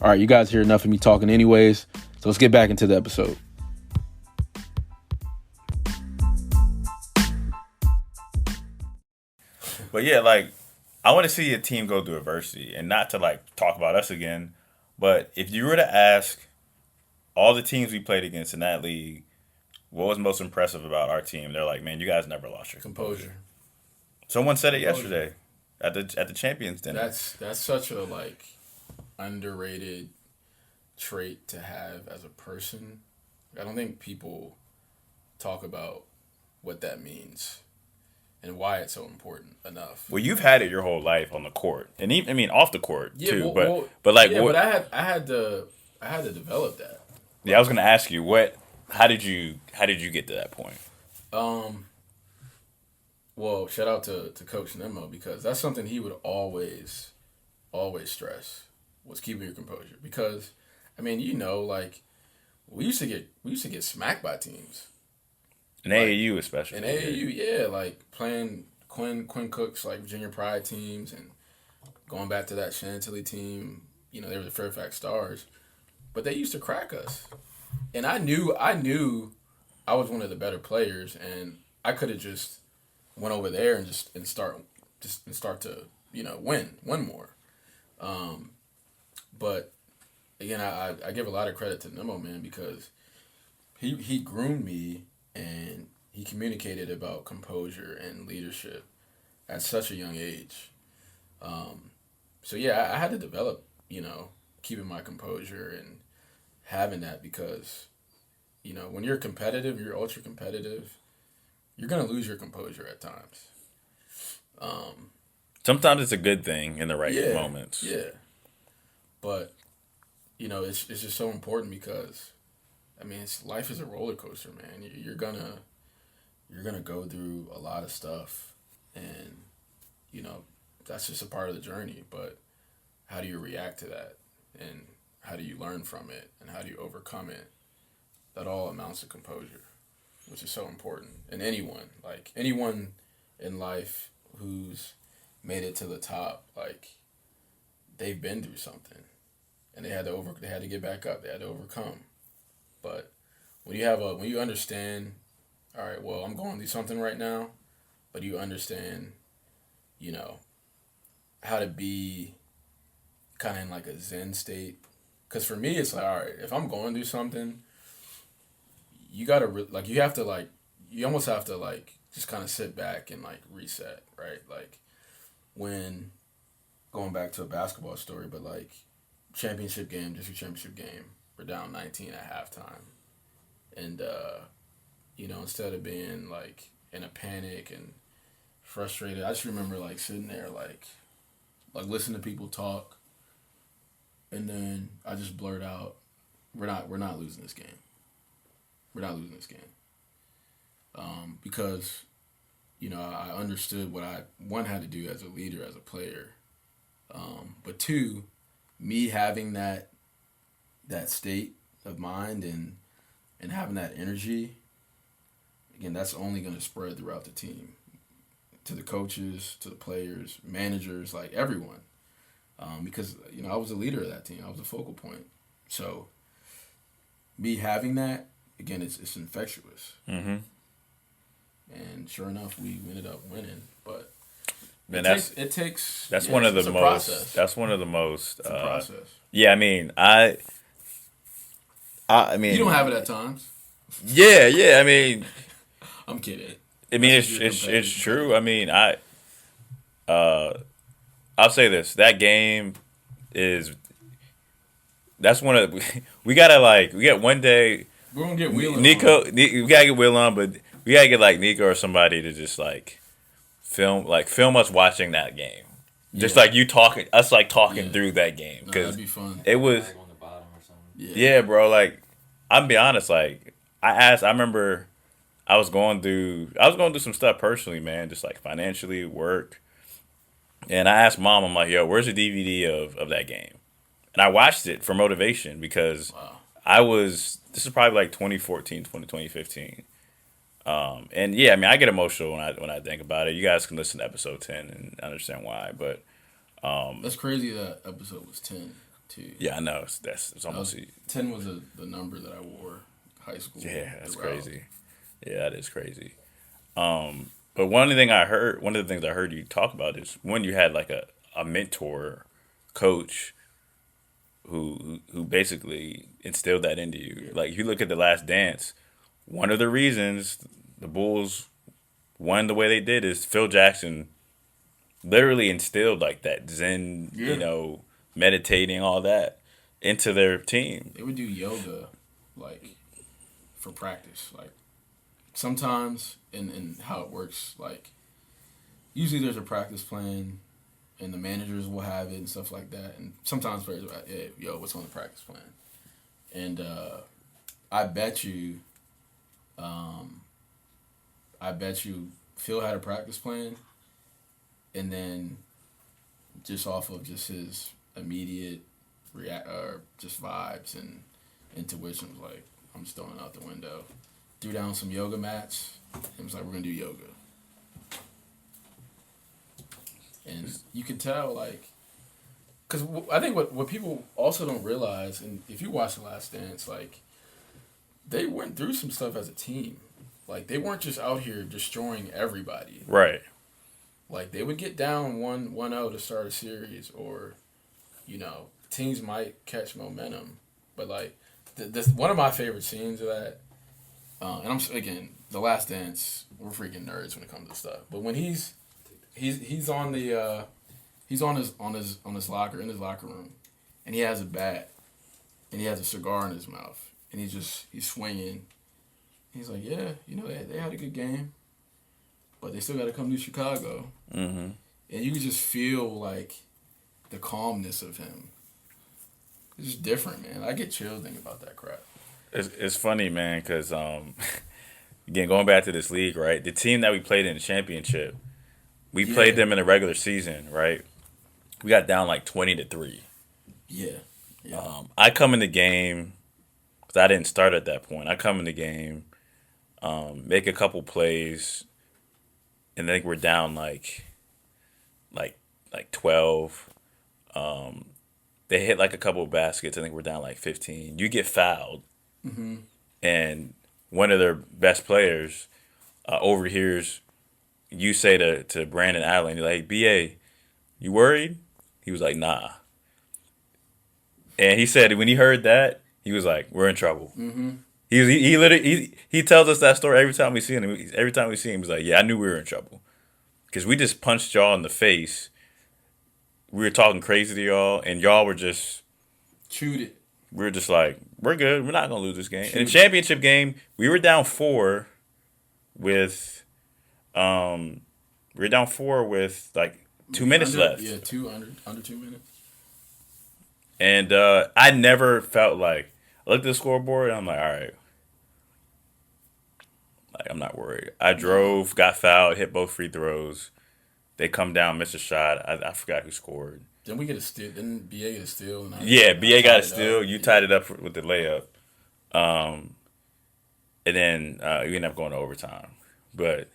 All right, you guys hear enough of me talking anyways, so let's get back into the episode. But yeah, like, I want to see a team go through adversity, and not to like talk about us again, but if you were to ask all the teams we played against in that league, what was most impressive about our team? They're like, man, you guys never lost your composure. Someone said it yesterday at the Champions dinner. That's such a like underrated trait to have as a person. I don't think people talk about what that means and why it's so important enough. Well, you've had it your whole life on the court, and even, I mean off the court too. But I had to develop that. Yeah, I was gonna ask you how did you get to that point? Well, shout out to Coach Nemo, because that's something he would always stress, was keeping your composure. Because, I mean, like we used to get smacked by teams. In AAU especially. In AAU, yeah, like playing Quinn Cook's like Virginia Pride teams, and going back to that Chantilly team, they were the Fairfax Stars, but they used to crack us. And I knew I was one of the better players, and I could have just went over there and start to win more. But again, I give a lot of credit to Nemo, man, because he groomed me, and he communicated about composure and leadership at such a young age. So yeah, I had to develop keeping my composure and having that, because when you're competitive, you're ultra competitive, you're gonna lose your composure at times. Sometimes it's a good thing in the right moments. Yeah, but it's just so important, because I mean, life is a roller coaster, man. You're gonna go through a lot of stuff, and that's just a part of the journey. But how do you react to that, and how do you learn from it, and how do you overcome it? That all amounts to composure, which is so important. And anyone in life who's made it to the top, like, they've been through something, and they had to get back up. They had to overcome. But when you understand, all right, well, I'm going through something right now, but you understand, how to be kind of in like a Zen state. Because for me, it's like, all right, if I'm going through something, you almost have to like just kind of sit back and like reset, right? Like, when, going back to a basketball story, but like district championship game, we're down 19 at halftime, and instead of being like in a panic and frustrated, I just remember like sitting there like listening to people talk, and then I just blurt out, "We're not losing this game. We're not losing this game." Because I understood what I had to do as a leader, as a player, but two, me having that state of mind and having that energy. Again, that's only going to spread throughout the team, to the coaches, to the players, managers, like everyone. Because, I was a leader of that team. I was a focal point. So, me having that, again, it's infectious. Mm-hmm. And sure enough, we ended up winning. But Man, it takes. That's yeah, one of the it's a most. process. That's one of the most. It's a process. Yeah, I mean, I mean, You don't have it at times. Yeah. I mean, I'm kidding. it's true. I mean, I'll say this: that game that's one of we got one day. We're gonna get Wheel Nico, we gotta get Will on, but we gotta get like Nico or somebody to just like film us watching that game. Just like you talking, us like talking through that game, because that'd be fun. it was. Flag on the bottom or something. Yeah, bro. Like, I'm be honest. Like, I remember I was going through some stuff personally, man. Just like financially, work. And I asked mom, I'm like, yo, where's the DVD of that game? And I watched it for motivation because this is probably like 2014, 2015. And yeah, I mean, I get emotional when I think about it. You guys can listen to episode 10 and understand why. But That's crazy that episode was 10 too. yeah, I know it's almost 10 was the number that I wore high school. yeah, that's throughout. crazy. Yeah, that is crazy. But one of the things I heard you talk about is when you had like a mentor, coach, who basically instilled that into you. Yeah. Like, if you look at The Last Dance, one of the reasons the Bulls won the way they did is Phil Jackson literally instilled like that Zen, meditating, all that into their team. They would do yoga, like, for practice. Like, sometimes, in how it works, like, usually there's a practice plan, and the managers will have it and stuff like that. And sometimes players are like, hey, yo, what's on the practice plan? And I bet you Phil had a practice plan, and then just off of just his immediate just vibes and intuition was like, I'm just throwing it out the window. Threw down some yoga mats and was like, we're gonna do yoga. And you can tell, like, because I think what people also don't realize, and if you watch The Last Dance, like, they went through some stuff as a team. Like, they weren't just out here destroying everybody. Right. Like, they would get down 1-0 to start a series, or, teams might catch momentum. But, like, one of my favorite scenes of that, and The Last Dance, we're freaking nerds when it comes to stuff. But when he's on the he's on his locker, in his locker room, and he has a bat, and he has a cigar in his mouth, and he's swinging. He's like, yeah, they had a good game, but they still got to come to Chicago. Mm-hmm. And you can just feel like the calmness of him. It's just different, man. I get chills thinking about that crap. It's funny, man, because again, going back to this league, right? The team that we played in the championship, we played them in the regular season, right? We got down like 20-3. Yeah. I come in the game because I didn't start at that point. I come in the game, make a couple plays, and I think we're down like 12. They hit like a couple of baskets. I think we're down like 15. You get fouled, and one of their best players overhears you say to Brandon Allen, you're like, BA, you worried? He was like, nah. And he said when he heard that, he was like, we're in trouble. Mm-hmm. He literally tells us that story every time we see him. Every time we see him, he's like, yeah, I knew we were in trouble. Because we just punched y'all in the face. We were talking crazy to y'all, and y'all were just... Chewed it. We were just like, we're good. We're not going to lose this game. In the championship game, we were down 4, with, we were down 4 with like 2 minutes left. Yeah, under 2 minutes. And I never felt like, I looked at the scoreboard and I'm like, all right. Like, I'm not worried. I drove, got fouled, hit both free throws. They come down, missed a shot. I forgot who scored. Then we get a steal. Then BA get a steal. And Yeah, BA got a tied it steal. up. You tied it up with the layup. And then you end up going to overtime. But,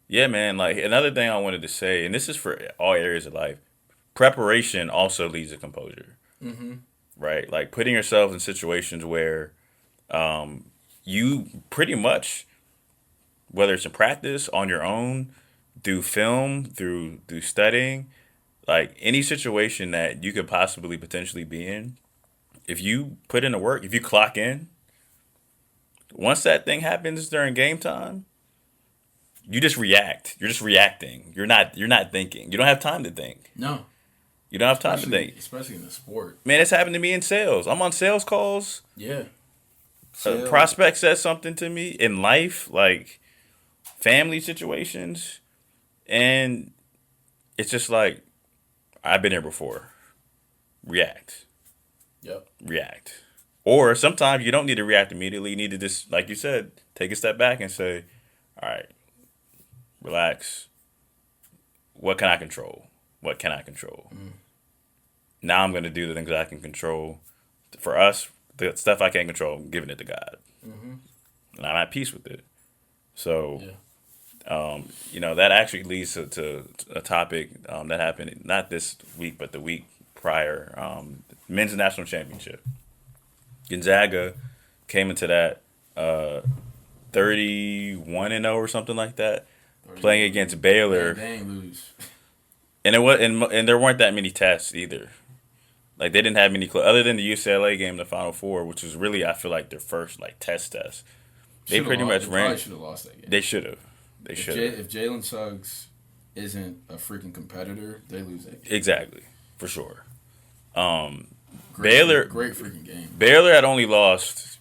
yeah, man, like, another thing I wanted to say, and this is for all areas of life, preparation also leads to composure. Mm-hmm. Right? Like, putting yourself in situations where you pretty much, whether it's in practice, on your own, through film, through studying, like any situation that you could possibly potentially be in, if you put in the work, if you clock in, once that thing happens during game time, you just react. You're just reacting. You're not thinking. You don't have time to think. No. You don't have time to think. Especially in the sport. Man, it's happened to me in sales. I'm on sales calls. Yeah. A prospect says something to me in life, like family situations, and it's just like, I've been here before. React. Yep. React. Or sometimes you don't need to react immediately. You need to just, like you said, take a step back and say, all right, relax. What can I control? What can I control? Now I'm going to do the things that I can control. For us, the stuff I can't control, I'm giving it to God. And I'm at peace with it. So, that actually leads to a topic that happened not this week, but the week prior. Men's national championship. Gonzaga came into that 31-0 or something like that, playing against Baylor. They ain't lose. And and there weren't that many tests either. Like, they didn't have many other than the UCLA game, the Final Four, which was really, I feel like, their first test. They pretty much ran. They should have lost that game. They should have. If Jalen Suggs isn't a freaking competitor, they lose that game. Exactly, for sure. Great Baylor, freaking game. Baylor had only lost,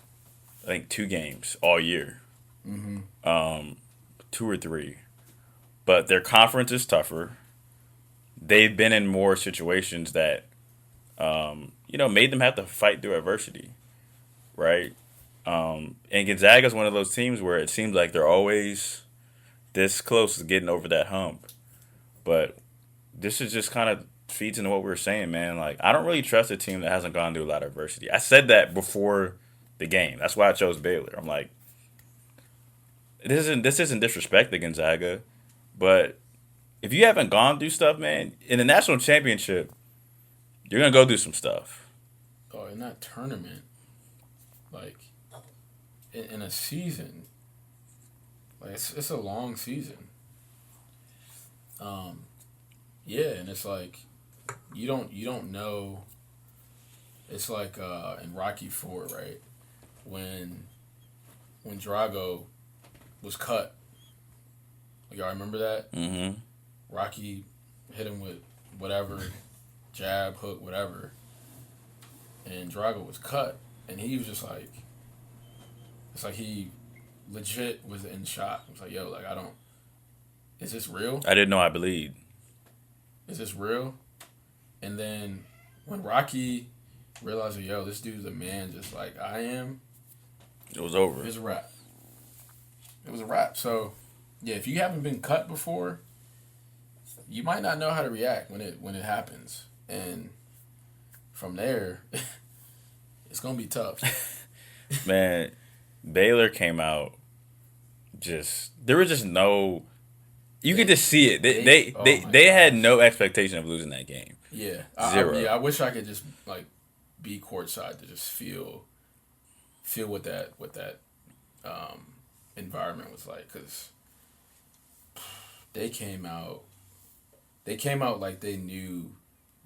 I think, 2 games all year. 2 or 3, but their conference is tougher. They've been in more situations that, made them have to fight through adversity, right? And Gonzaga is one of those teams where it seems like they're always this close to getting over that hump. But this is just kind of feeds into what we were saying, man. Like, I don't really trust a team that hasn't gone through a lot of adversity. I said that before the game. That's why I chose Baylor. I'm like, this isn't disrespect to Gonzaga, but if you haven't gone through stuff, man, in the national championship, you're gonna go through some stuff. Oh, in that tournament, like in a season, like it's a long season. Yeah, and it's like you don't know. It's like in Rocky IV, right? When Drago was cut. Y'all remember that? Mm-hmm. Rocky hit him with whatever, jab, hook, whatever. And Drago was cut. And he was just like, it's like he legit was in shock. It was like, yo, like, is this real? I didn't know I bleed. Is this real? And then when Rocky realized, yo, this dude's a man just like I am, It was over. it was a wrap. It was a wrap. So, yeah, if you haven't been cut before, you might not know how to react when it happens. And from there, it's going to be tough. Man, Baylor came out there was just no, you could just see it. They had no expectation of losing that game. Yeah. Zero. I wish I could just like be courtside to just feel what that environment was like, because they came out like they knew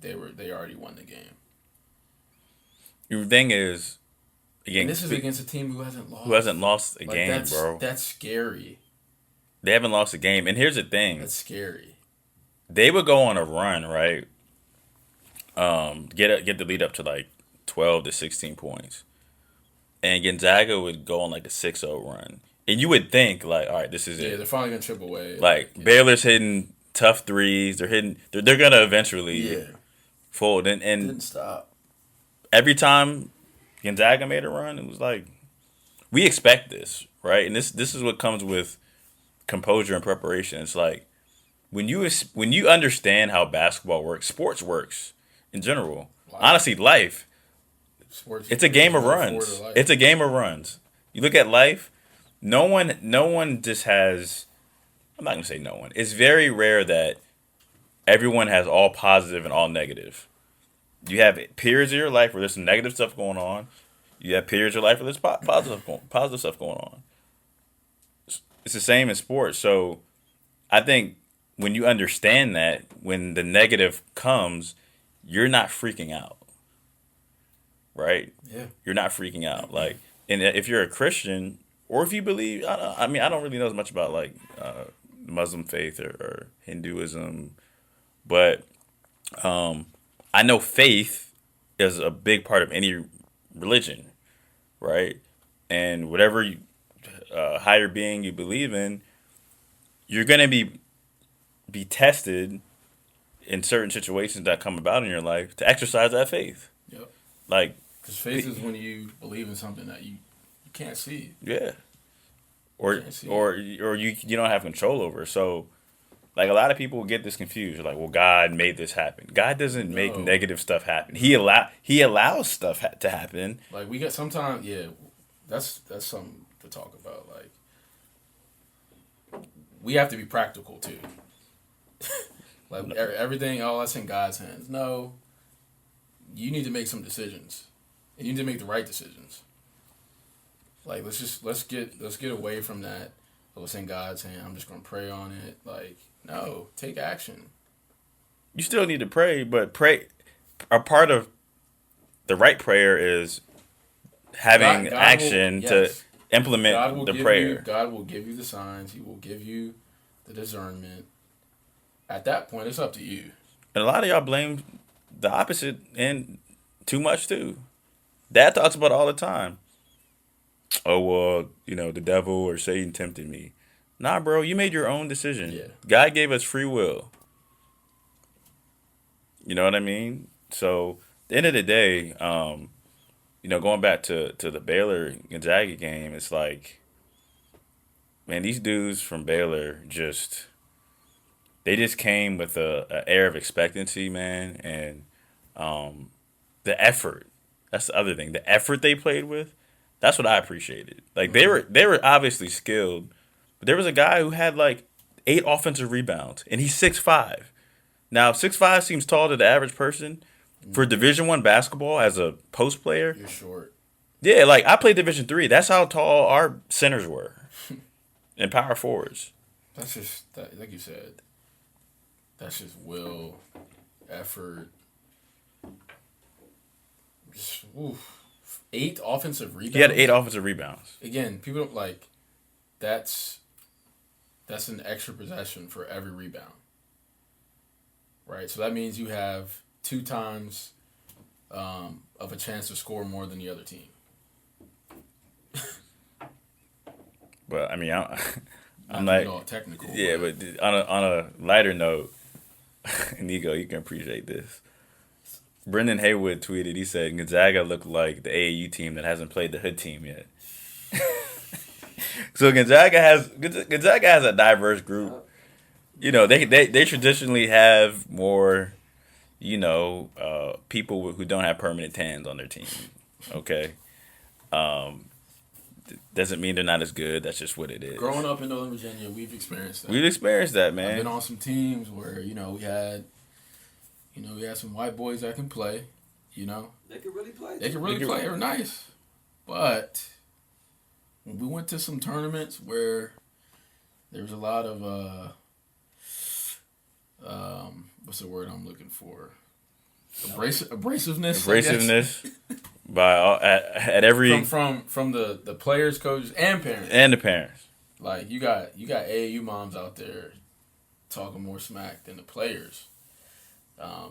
they already won the game. The thing is, again, And this is against a team who hasn't lost a Like, game, bro. That's scary. They haven't lost a game. And here's the thing. That's scary. They would go on a run, right? Get the lead up to like 12 to 16 points. And Gonzaga would go on like a 6-0 run. And you would think, like, all right, this is Yeah, it. they're finally gonna chip away. Like, Baylor's hitting tough threes. They're hitting. They're gonna eventually yeah, fold. And didn't stop. every time Gonzaga made a run, it was like, we expect this, right? And this is what comes with composure and preparation. It's like when you understand how basketball works, sports works in general. Honestly, life. Sports, It's a game of forward runs. to life. It's a game of runs. You look at life. No one just has. I'm not gonna say no one. It's very rare that everyone has all positive and all negative. You have periods of your life where there's some negative stuff going on. You have periods of your life where there's positive stuff going on. It's the same in sports. So I think when you understand that, when the negative comes, you're not freaking out. Right? Yeah. You're not freaking out. Like, and if you're a Christian, or if you believe, I mean, I don't really know as much about like Muslim faith or Hinduism, but I know faith is a big part of any religion, right? And whatever higher being you believe in, you're gonna be tested in certain situations that come about in your life to exercise that faith. Yep. Like, Because faith is when you believe in something that you can't see. yeah, or Can't see you don't have control over. So, like, a lot of people get this confused. They're like, well, God made this happen. God doesn't make No. negative stuff happen. He allows stuff to happen. Like we get sometimes, yeah, that's something to talk about. Like we have to be practical too. Like everything, oh, that's in God's hands. No, you need to make some decisions, and you need to make the right decisions. Like let's get away from that. Oh, it's in God's hand. I'm just gonna pray on it. Like no, take action. You still need to pray, but pray. A part of the right prayer is having God action will- to yes. implement God will the give prayer. you. God will give you the signs. He will give you the discernment. At that point, it's up to you. And a lot of y'all blame the opposite and too much too. Dad talks about it all the time. Oh, well, the devil or Satan tempted me. Nah, bro, you made your own decision. Yeah. God gave us free will. You know what I mean? So, at the end of the day, going back to the Baylor Gonzaga game, it's like, man, these dudes from Baylor they just came with a air of expectancy, man, and the effort. That's the other thing. The effort they played with, that's what I appreciated. Like they were obviously skilled, but there was a guy who had like 8 offensive rebounds, and he's 6'5". Now 6'5" seems tall to the average person. For Division I basketball as a post player, You're short. yeah, like I played Division III. That's how tall our centers were, and power forwards. That's just that, like you said. That's just will, effort. Just, 8 offensive rebounds. He had 8 offensive rebounds. Again, people don't like. That's an extra possession for every rebound. Right, so that means you have 2 times of a chance to score more than the other team. But I mean, I'm Not like, all technical. yeah, but on a lighter note, Nico, you can appreciate this. Brendan Haywood tweeted. He said Gonzaga looked like the AAU team that hasn't played the hood team yet. So Gonzaga has a diverse group. They traditionally have more, people who don't have permanent tans on their team. Okay. Doesn't mean they're not as good. That's just what it is. Growing up in Northern Virginia, we've experienced that. We've experienced that, I've man. been on some teams where we had some white boys that can play. They could really play. They can really play. They're nice, but when we went to some tournaments where there was a lot of what's the word I'm looking for? Abrasiveness. Abrasiveness by at every from the players, coaches, and parents. and the parents. Like you got AAU moms out there talking more smack than the players.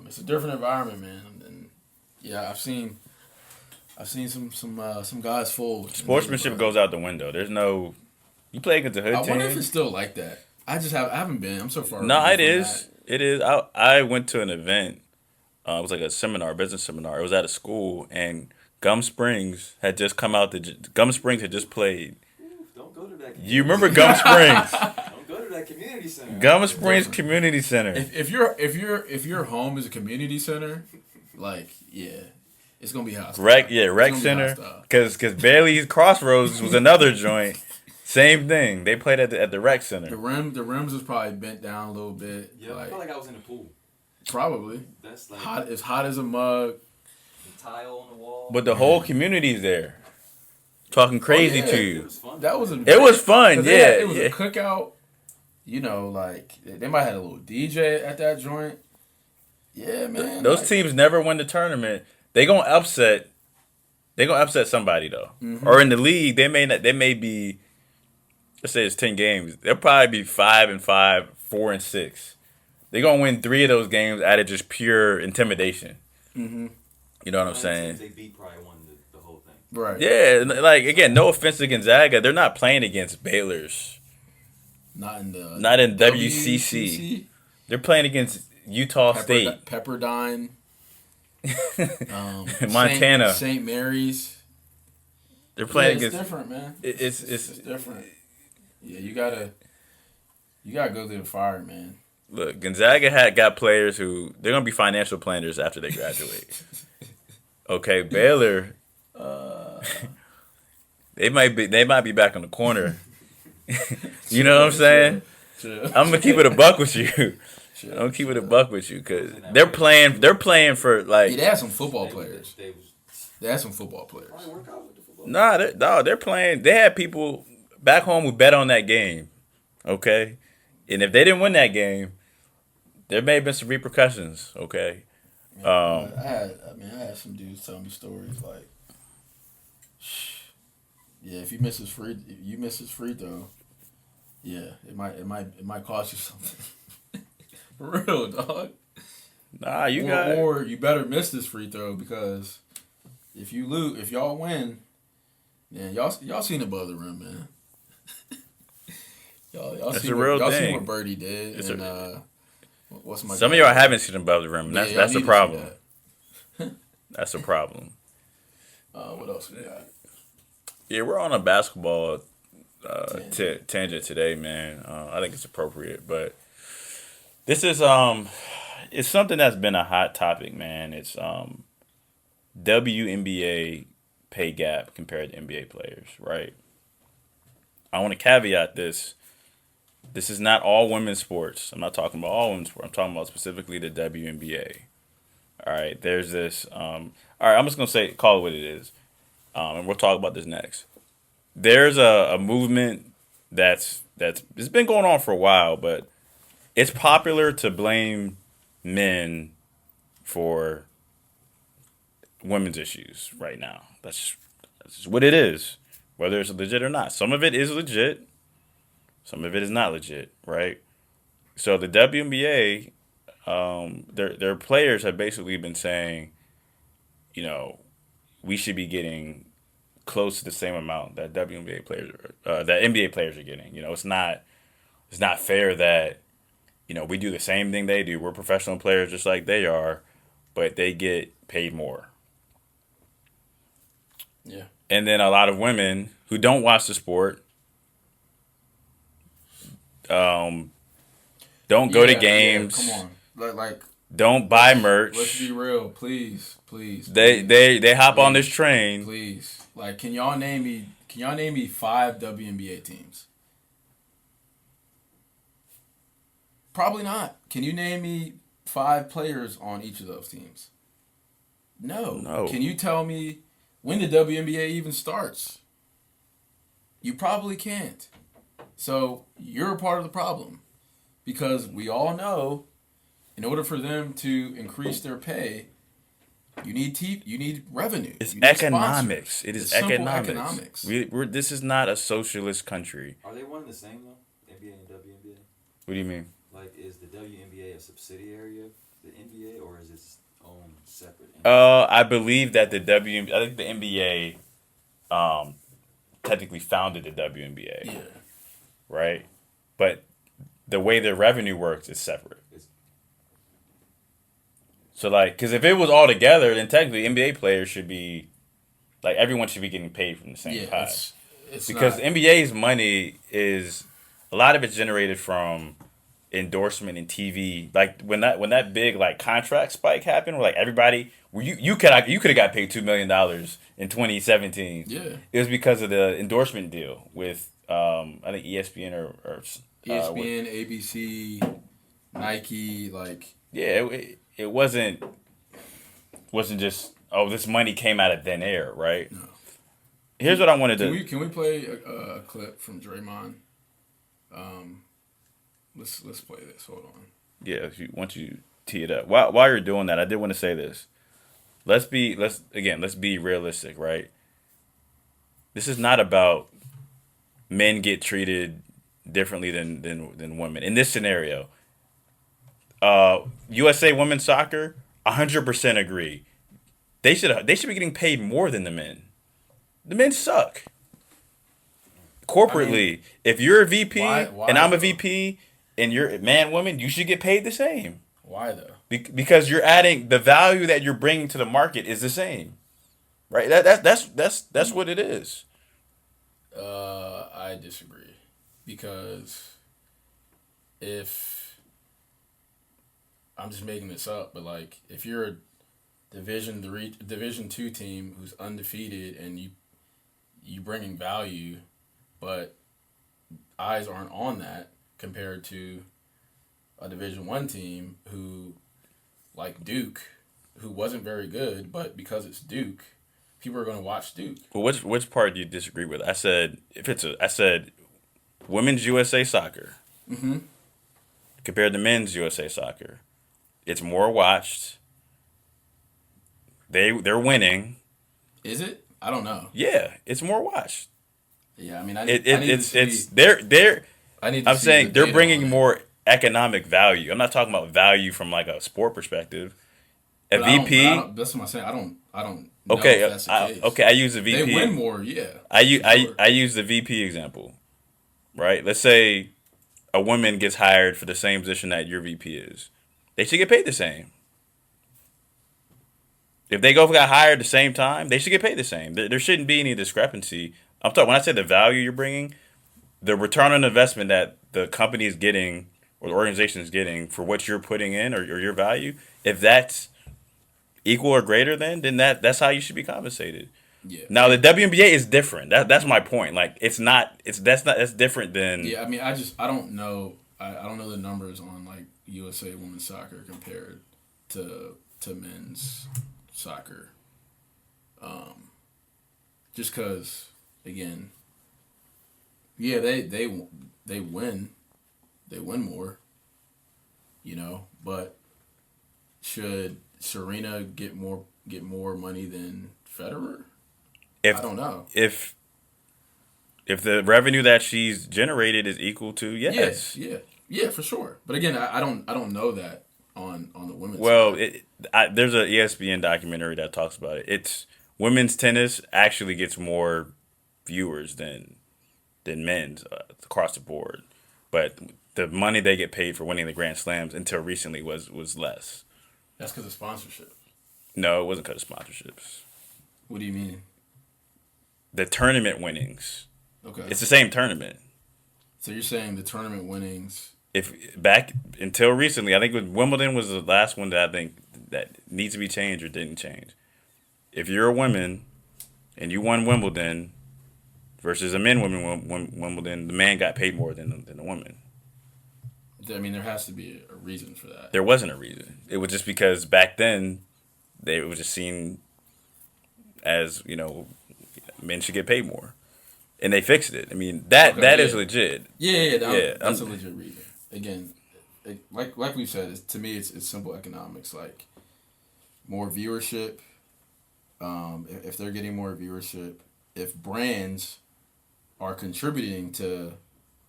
It's a different environment, man. And yeah, I've seen some guys fold. Sportsmanship goes out the window. There's no You play against a hood I team. wonder if it's still like that. I haven't been. I'm so far. No, removed it from is. It is. I went to an event. It was like a seminar, business seminar. It was at a school, and Gum Springs had just come out. Gum Springs had just played. Don't go to that. You remember Gum Springs? Don't go to that community center. Gum Springs Community Center. If your home is a community center, like it's gonna be hostile. Rec It's gonna be Center. hostile. Because Bailey's Crossroads was another joint. Same thing. They played at the Rec The Center. rims was probably bent down a little bit. Yeah, I felt like I was in the pool. Probably That's like hot. It's hot as a mug. the tile on the wall. But the whole community's there. Talking crazy Oh, yeah. to It you. was fun. That was It was fun, 'cause yeah. it was yeah. a cookout. You know, like they might have had a little DJ at that joint. Yeah, man. Those like, teams never win the tournament. They gonna upset. They gonna upset somebody though. Mm-hmm. Or in the league, they may not. They may be. Let's say it's 10 games. They'll probably be 5-5, 4-6. They're gonna win 3 of those games out of just pure intimidation. Mm-hmm. You know what I'm Teams saying? they beat probably won the whole thing. Right. Yeah, like again, no offense to Gonzaga, they're not playing against Baylor's. Not in the. Not in WCC. They're playing against Utah State, Pepperdine. Montana. St. Mary's. They're playing it's against. different, man. It's It's different. Yeah, you gotta go through the fire, man. Look, Gonzaga got players who they're gonna be financial planners after they graduate. Okay, Baylor, they might be back on the corner. You know what I'm saying? Sure. I'm gonna keep it a buck with you. I'm gonna keep it a buck with you because they're playing for Yeah, like they had some football players. They was They had some football players. probably work out with the football. they're playing. They had people back home who bet on that game. Okay, and if they didn't win that game, there may have been some repercussions. Okay. I had some dudes tell me stories like, yeah, if you miss his free throw, yeah, it might cost you something. For real, dog. Nah, you got. Or you better miss this free throw because if y'all win, then y'all seen above the rim, man. y'all That's seen a real y'all thing. seen what Birdie did, It's and what's my Some of guy? y'all haven't seen above the rim. Yeah, That's y'all that's need a to see problem. that. That's a problem. What else we got? Yeah, we're on a basketball tangent today, man. I think it's appropriate, but this is it's something that's been a hot topic, man. It's WNBA pay gap compared to NBA players, right? I want to caveat this. This is not all women's sports. I'm not talking about all women's sports. I'm talking about specifically the WNBA. All right, there's this. All right, I'm just gonna call it what it is, and we'll talk about this next. There's a movement that's it's been going on for a while, but it's popular to blame men for women's issues right now. That's just what it is, whether it's legit or not. Some of it is legit, some of it is not legit, right? So the WNBA, their players have basically been saying, you know, we should be getting close to the same amount that WNBA players, that NBA players are getting. You know, it's not fair that, you know, we do the same thing they do. We're professional players just like they are, but they get paid more. Yeah. And then a lot of women who don't watch the sport, don't go to games, Yeah, come on, like don't buy merch. let's be real, please. They hop on this train. Please. Like, can y'all name me 5 WNBA teams? Probably not. Can you name me 5 players on each of those teams? No. Can you tell me when the WNBA even starts? You probably can't. So you're a part of the problem. Because we all know, in order for them to increase their pay, you need revenue. It's You need economics. sponsors. It is It's simple economics. This is not a socialist country. Are they one and the same though? NBA and WNBA. What do you mean? Like, is the WNBA a subsidiary of the NBA, or is it its own separate? I believe that I think the NBA, technically founded the WNBA. Yeah. right? But the way the revenue works is separate. So like, because if it was all together, then technically NBA players should be, like, everyone should be getting paid from the same pie. It's Because not, NBA's money is, a lot of it's generated from endorsement and TV. Like when that big like contract spike happened, where like everybody, you could have got paid $2 million in 2017. Yeah. It was because of the endorsement deal with I think ESPN or ESPN, ABC, Nike, like yeah, it wasn't just, oh, this money came out of thin air, right? No. Here's what I wanted to. Can we play a clip from Draymond? Let's play this. Hold on. Yeah, once you tee it up. While you're doing that, I did want to say this. Let's be realistic, right? This is not about men get treated differently than women. In this scenario, USA women's soccer, 100% agree. They should be getting paid more than the men. The men suck. Corporately, if you're a VP why and I'm a though? VP and you're man, woman, you should get paid the same. Why though? Because you're adding, the value that you're bringing to the market is the same, right? That's what it is. I disagree, because if I'm just making this up, but like if you're a Division 2 team who's undefeated and you bringing value, but eyes aren't on that compared to a Division 1 team who, like Duke, who wasn't very good, but because it's Duke, people are going to watch Duke. Well, which part do you disagree with? I said women's USA soccer compared to men's USA soccer, it's more watched. They're winning. Is it? I don't know. Yeah, it's more watched. Yeah, I mean, I'm saying they're bringing more economic value. I'm not talking about value from like a sport perspective. A VP. That's what I'm saying. I don't. Okay, know if that's the case. I use the VP. They win more, yeah. I sure. use the VP example, right? Let's say a woman gets hired for the same position that your VP is. They should get paid the same. If they got hired at the same time, they should get paid the same. There shouldn't be any discrepancy. I'm talking, when I say the value you're bringing, the return on investment that the company is getting or the organization is getting for what you're putting in or your value, if that's equal or greater then that's how you should be compensated. Yeah. Now the WNBA is different. That's my point. Like that's different than. Yeah, I mean, I don't know. I don't know the numbers on like USA women's soccer compared to men's soccer. Just because, again, yeah, they win more, but should Serena get more money than Federer? I don't know. If the revenue that she's generated is equal to, yes. Yeah, for sure. But again, I don't know that on the women's Well, side. there's an ESPN documentary that talks about it. It's women's tennis actually gets more viewers than men's across the board, but the money they get paid for winning the Grand Slams until recently was less. That's because of sponsorship. No, it wasn't because of sponsorships. What do you mean? The tournament winnings. Okay. It's the same tournament. So you're saying the tournament winnings? If back until recently, I think Wimbledon was the last one that I think that needs to be changed or didn't change. If you're a woman and you won Wimbledon versus a women Wimbledon, the man got paid more than the woman. I mean, there has to be a reason for that. There wasn't a reason. It was just because back then they were just seen as, men should get paid more. And they fixed it. I mean, that is legit. That's a legit reason. Again, like we've said, to me, it's simple economics. Like, more viewership. If they're getting more viewership, if brands are contributing to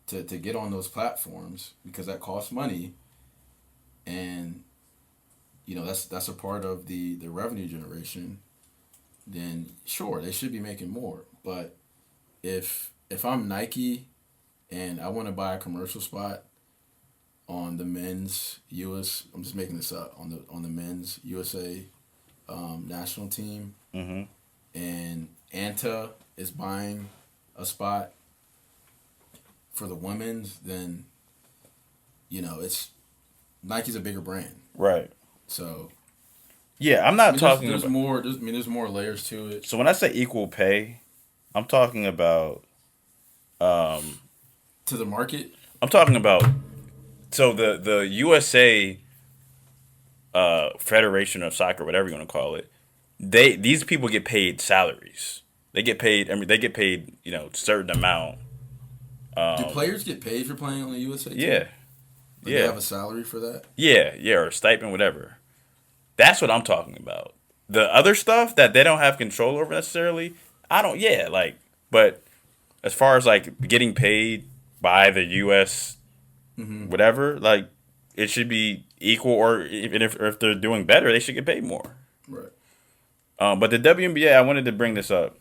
get on those platforms, because that costs money, and that's a part of the revenue generation, then sure, they should be making more. But if I'm Nike and I want to buy a commercial spot on the men's US. I'm just making this up on the men's USA national team, and Anta is buying a spot for the women's. Then, it's Nike's a bigger brand, Right. so. Yeah, I'm not talking There's about. more. There's more layers to it. So when I say equal pay, I'm talking about. To the market, I'm talking about. So the USA Federation of Soccer, whatever you want to call it, these people get paid salaries. They get paid. I mean, they get paid. Certain amount. do players get paid for playing on the USA team? Yeah. Like, Yeah. They have a salary for that. Yeah, or a stipend, whatever. That's what I'm talking about. The other stuff that they don't have control over necessarily, but as far as like getting paid by the U.S. Whatever, like it should be equal, or even if they're doing better, they should get paid more. Right. But the WNBA, I wanted to bring this up.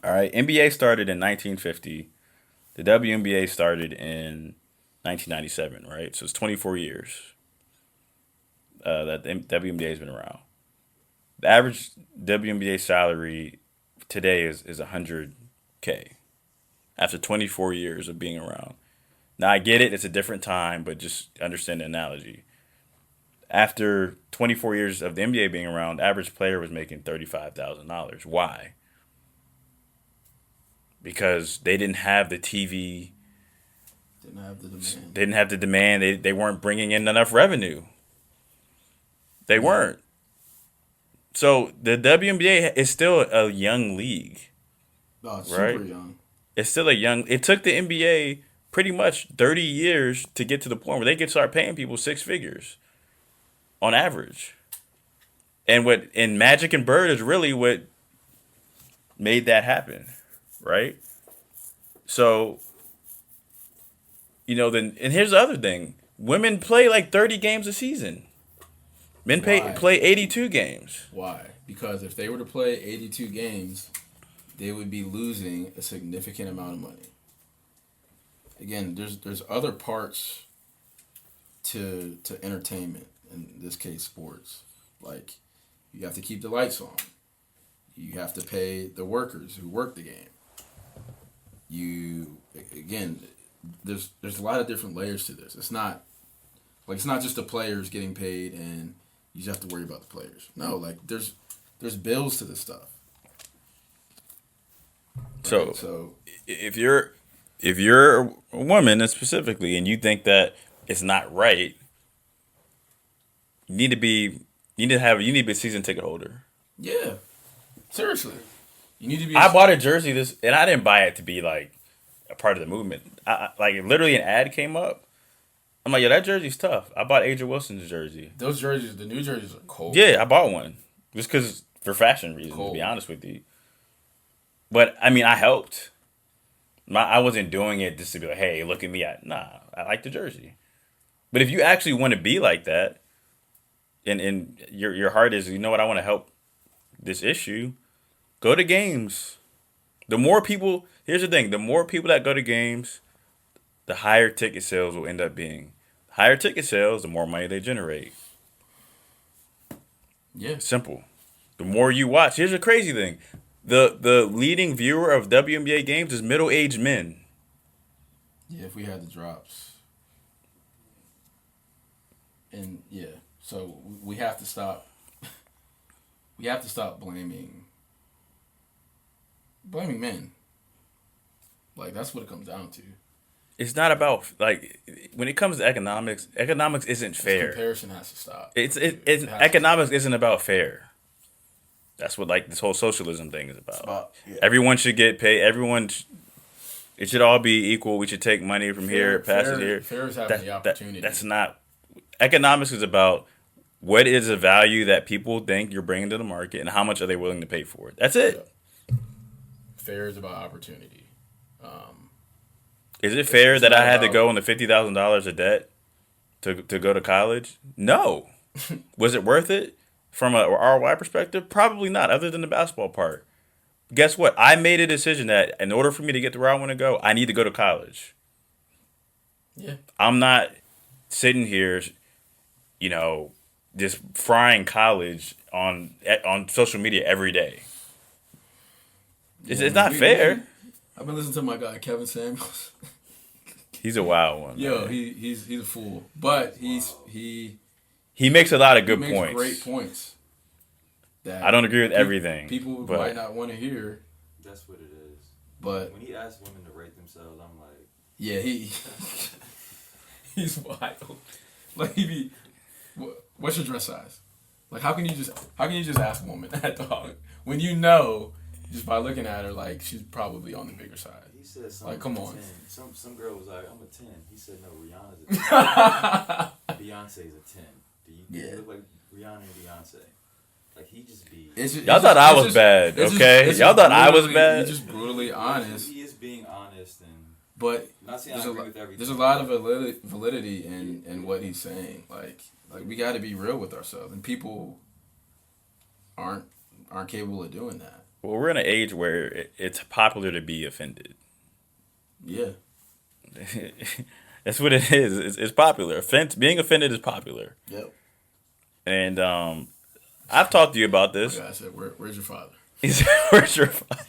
All right, NBA started in 1950. The WNBA started in 1997, right? So it's 24 years that the WNBA has been around. The average WNBA salary today is $100K after 24 years of being around. Now, I get it. It's a different time, but just understand the analogy. After 24 years of the NBA being around, the average player was making $35,000. Why? Because they didn't have the TV. Didn't have the demand. They didn't have the demand. They weren't bringing in enough revenue. They weren't. So the WNBA is still a young league. Oh, it's Right. super young. It's still it took the NBA pretty much 30 years to get to the point where they could start paying people six figures on average. And Magic and Bird is really what made that happen, right? So, and here's the other thing. Women play like 30 games a season. Men Why? play 82 games. Why? Because if they were to play 82 games, they would be losing a significant amount of money. Again, there's other parts to entertainment, in this case sports. Like, you have to keep the lights on. You have to pay the workers who work the game. There's a lot of different layers to this. It's not just the players getting paid and you just have to worry about the players. No, like there's bills to this stuff. Right? So if you're a woman specifically and you think that it's not right, you need to be a season ticket holder. Yeah, seriously, you need to be. I bought a jersey and I didn't buy it to be like a part of the movement. Like literally an ad came up. I'm like, yo, that jersey's tough. I bought Aja Wilson's jersey. Those jerseys, the new jerseys are cold. Yeah, I bought one just because for fashion reasons. Cold. To be honest with you, but I mean, I helped. I wasn't doing it just to be like, hey, look at me. I like the jersey. But if you actually want to be like that, and your heart is, I want to help this issue, go to games. The more people, here's the thing, the more people that go to games, the higher ticket sales will end up being. Higher ticket sales, the more money they generate. Yeah. Simple. The more you watch, here's a crazy thing. The leading viewer of WNBA games is middle-aged men. Yeah, if we had the drops. And yeah, so we have to stop. We have to stop blaming men. Like, that's what it comes down to. It's not about, like, when it comes to economics isn't fair. Comparison has to stop. Economics isn't about fair. That's what, like, this whole socialism thing is about. Yeah. Everyone should get paid. It should all be equal. We should take money from here, pass it here. Fair is having the opportunity. That's not. Economics is about what is the value that people think you're bringing to the market and how much are they willing to pay for it. That's it. Fair is about opportunity. Is it fair that not I had to about- go into $50,000 of debt to go to college? No. Was it worth it from a ROI perspective? Probably not, other than the basketball part. Guess what? I made a decision that in order for me to get to where I want to go, I need to go to college. Yeah. I'm not sitting here, you know, just frying college on social media every day. It's not fair. I've been listening to my guy Kevin Samuels. He's a wild one. Yo, man. he's a fool, but he makes a lot of good makes points. great points. That I don't agree with everything. People but might not want to hear, That's what it is. but When he asks women to rate themselves, I'm like, yeah, he's wild. Like he be, what's your dress size? Like how can you just ask a woman that, dog, when you know just by looking at her like she's probably on the bigger side. he said something. Like, come on. 10. Some girl was like, I'm a 10. He said, no, Rihanna's a 10. Beyonce's a 10. Do you look like Rihanna and Beyonce? Like he just be. Y'all thought I was bad, okay? Y'all thought I was bad. He's just brutally honest. He is being honest and. But Not saying I agree with everything. there's a lot of validity in what he's saying. Like we got to be real with ourselves, and people aren't capable of doing that. Well, we're in an age where it's popular to be offended. Yeah, That's what it is. It's popular. Being offended is popular. yep. And I've talked to you about this. Like I said, where's your father? He said, "Where's your father?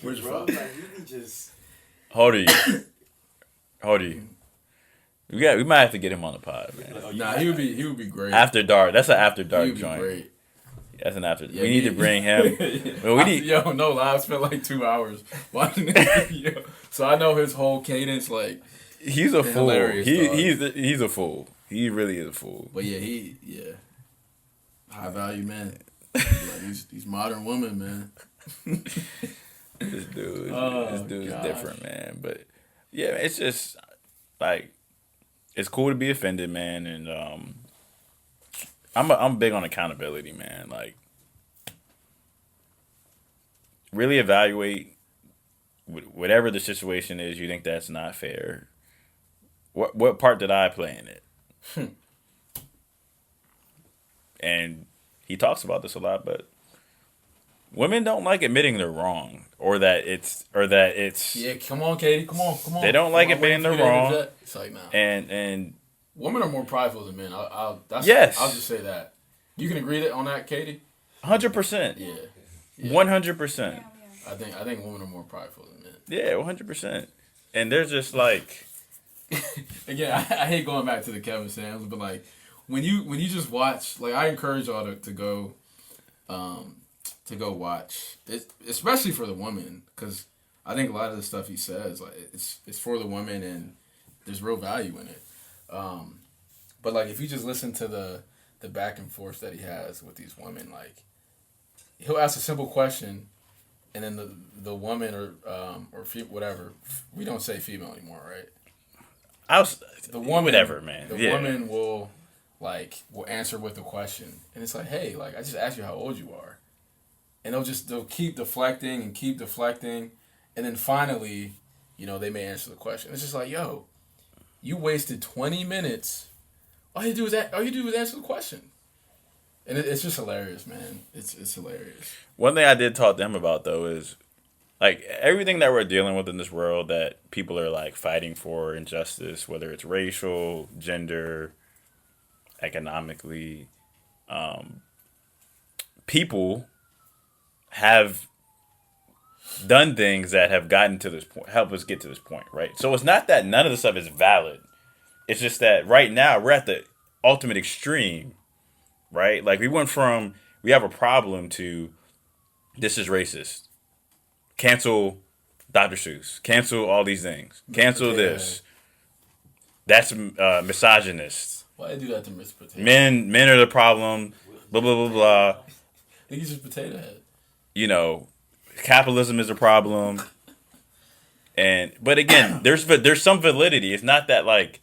Where's your Bro, father? like, you can just. How old are you? How old are you? We might have to get him on the pod, man. Like, oh, Nah, he would be great. After dark. That's an after he dark would be joint. great. That's an after. Yeah, we need to bring him. Well, we need. Yo, no lie, I spent like 2 hours watching this video, so I know his whole cadence. Like, He's a fool. hilarious, dog. He's a fool. He really is a fool. but yeah, high value man. Like, these modern women, man. This dude Oh, is gosh. different, man. But yeah, it's just like it's cool to be offended, man. And I'm big on accountability, man. Like really evaluate whatever the situation is. You think that's not fair. What part did I play in it? And he talks about this a lot, but women don't like admitting they're wrong or that it's Yeah, come on, Katie, come on. They don't like Come on, admitting wait they're for you to wrong. interject. It's like, nah. And women are more prideful than men. Yes. I'll just say that. You can agree on that, Katie? 100%. Yeah. 100%. I think women are more prideful than men. Yeah, 100%. And they're just like, Again, I hate going back to the Kevin Samuels, but like when you just watch, like I encourage y'all to go watch, especially for the women, because I think a lot of the stuff he says, like it's for the women and there's real value in it. But like if you just listen to the back and forth that he has with these women, like he'll ask a simple question, and then the woman or whatever, we don't say female anymore, right? the woman, whatever, man. The woman will answer with a question, and it's like, hey, like I just asked you how old you are, and they'll keep deflecting, and then finally, they may answer the question. It's just like, yo, you wasted 20 minutes. All you do is answer the question, and it's just hilarious, man. It's hilarious. One thing I did talk to him about though is like everything that we're dealing with in this world that people are like fighting for injustice, whether it's racial, gender, economically, people have done things that have gotten to this point, help us get to this point, right? So it's not that none of the stuff is valid. It's just that right now we're at the ultimate extreme, right? Like we went from we have a problem to this is racist. Cancel Dr. Seuss. Cancel all these things. Cancel this. That's misogynist. Why they do that to Mr. Potato? Men are the problem. Blah blah blah blah. I think he's just potato head. Capitalism is a problem. But again, there's some validity. It's not that like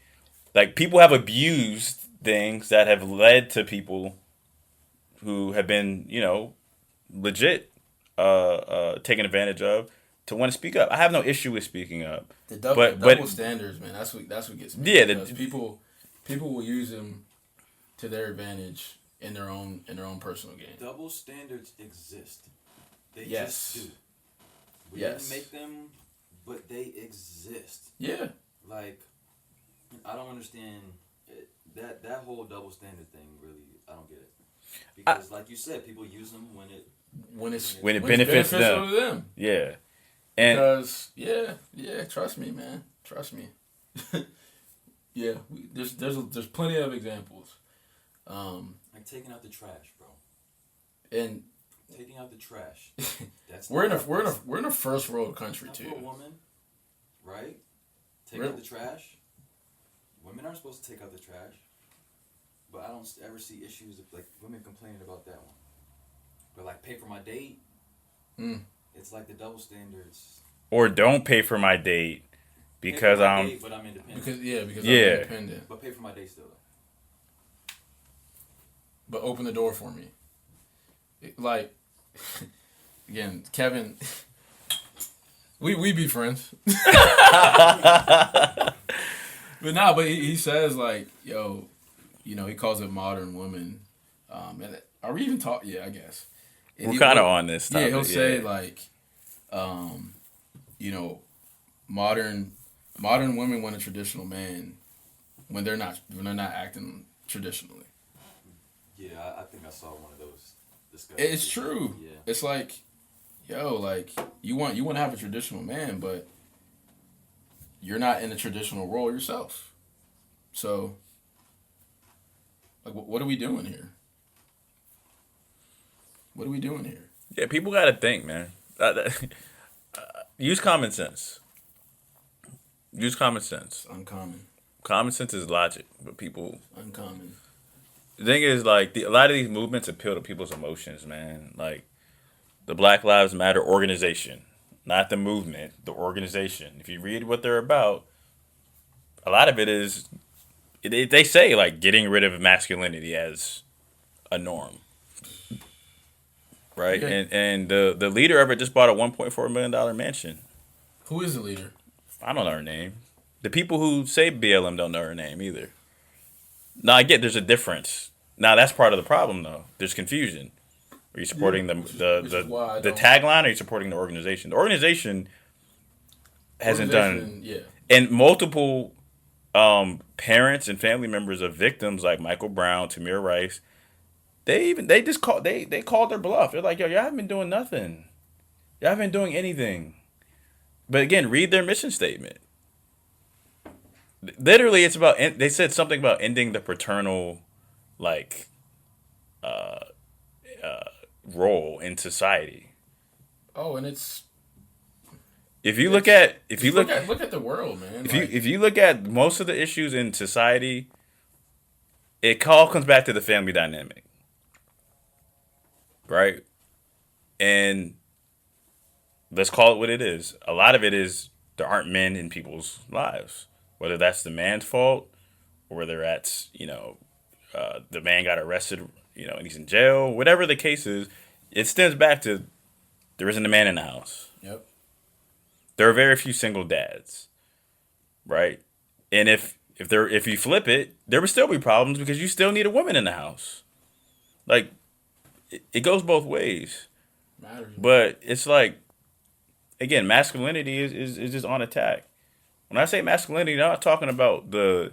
people have abused things that have led to people who have been legit taken advantage of to want to speak up. I have no issue with speaking up. The double standards, man. That's what gets me. Yeah, because people will use them to their advantage in their own personal gain. Double standards exist. They Yes. just do. We Yes. didn't make them, but they exist. Yeah. Like, I don't understand that whole double standard thing. Really, I don't get it. Because, like you said, people use them when it When it benefits them. beneficial to them. Yeah. And Because trust me, man, trust me. Yeah, there's plenty of examples, like taking out the trash, bro. and Taking out the trash. That's we're in a first world country not too. for a woman, right? Take Really? out the trash. Women aren't supposed to take out the trash, but I don't ever see issues of like women complaining about that one. But like pay for my date, it's like the double standards. or don't pay for my date because Pay for my I'm date, but I'm independent. Because Yeah. I'm independent. But pay for my date still. But open the door for me. Like, again, Kevin, we be friends. But he says like, yo, you know, he calls it modern women. And are we even talking? Yeah, I guess. And we're kind of on this topic. Yeah, he'll say like, you know, modern women want a traditional man when they're not acting traditionally. Yeah, I think I saw one of those discussions. It's true. Yeah. It's like, yo, like you want to have a traditional man, but you're not in a traditional role yourself. So, like, what are we doing here? What are we doing here? Yeah, people got to think, man. Use common sense. Use common sense. It's uncommon. Common sense is logic, but people. Uncommon. The thing is, like, a lot of these movements appeal to people's emotions, man. Like, the Black Lives Matter organization, not the movement, the organization. If you read what they're about, a lot of it is, they say, like, getting rid of masculinity as a norm. Right? Yeah. And the leader of it just bought a $1.4 million mansion. Who is the leader? I don't know her name. The people who say BLM don't know her name either. Now, I get there's a difference. Now, that's part of the problem, though. There's confusion. Are you supporting which is why I the don't- tagline, or are you supporting the organization? The organization hasn't done... Yeah. And multiple parents and family members of victims like Michael Brown, Tamir Rice, they called their bluff. They're like, yo, y'all haven't been doing nothing. Y'all haven't been doing anything. But again, read their mission statement. Literally, it's about, they said something about ending the paternal, like, role in society. Oh, and it's If you look at look at the world, man. if you look at most of the issues in society, it all comes back to the family dynamic, right? And let's call it what it is. A lot of it is there aren't men in people's lives, whether that's the man's fault or whether that's, the man got arrested, and he's in jail, whatever the case is. It stems back to there isn't a man in the house. Yep. There are very few single dads, right? And if you flip it, there would still be problems because you still need a woman in the house. Like, it goes both ways. Matters. But it's like, again, masculinity is just on attack. When I say masculinity, I'm not talking about the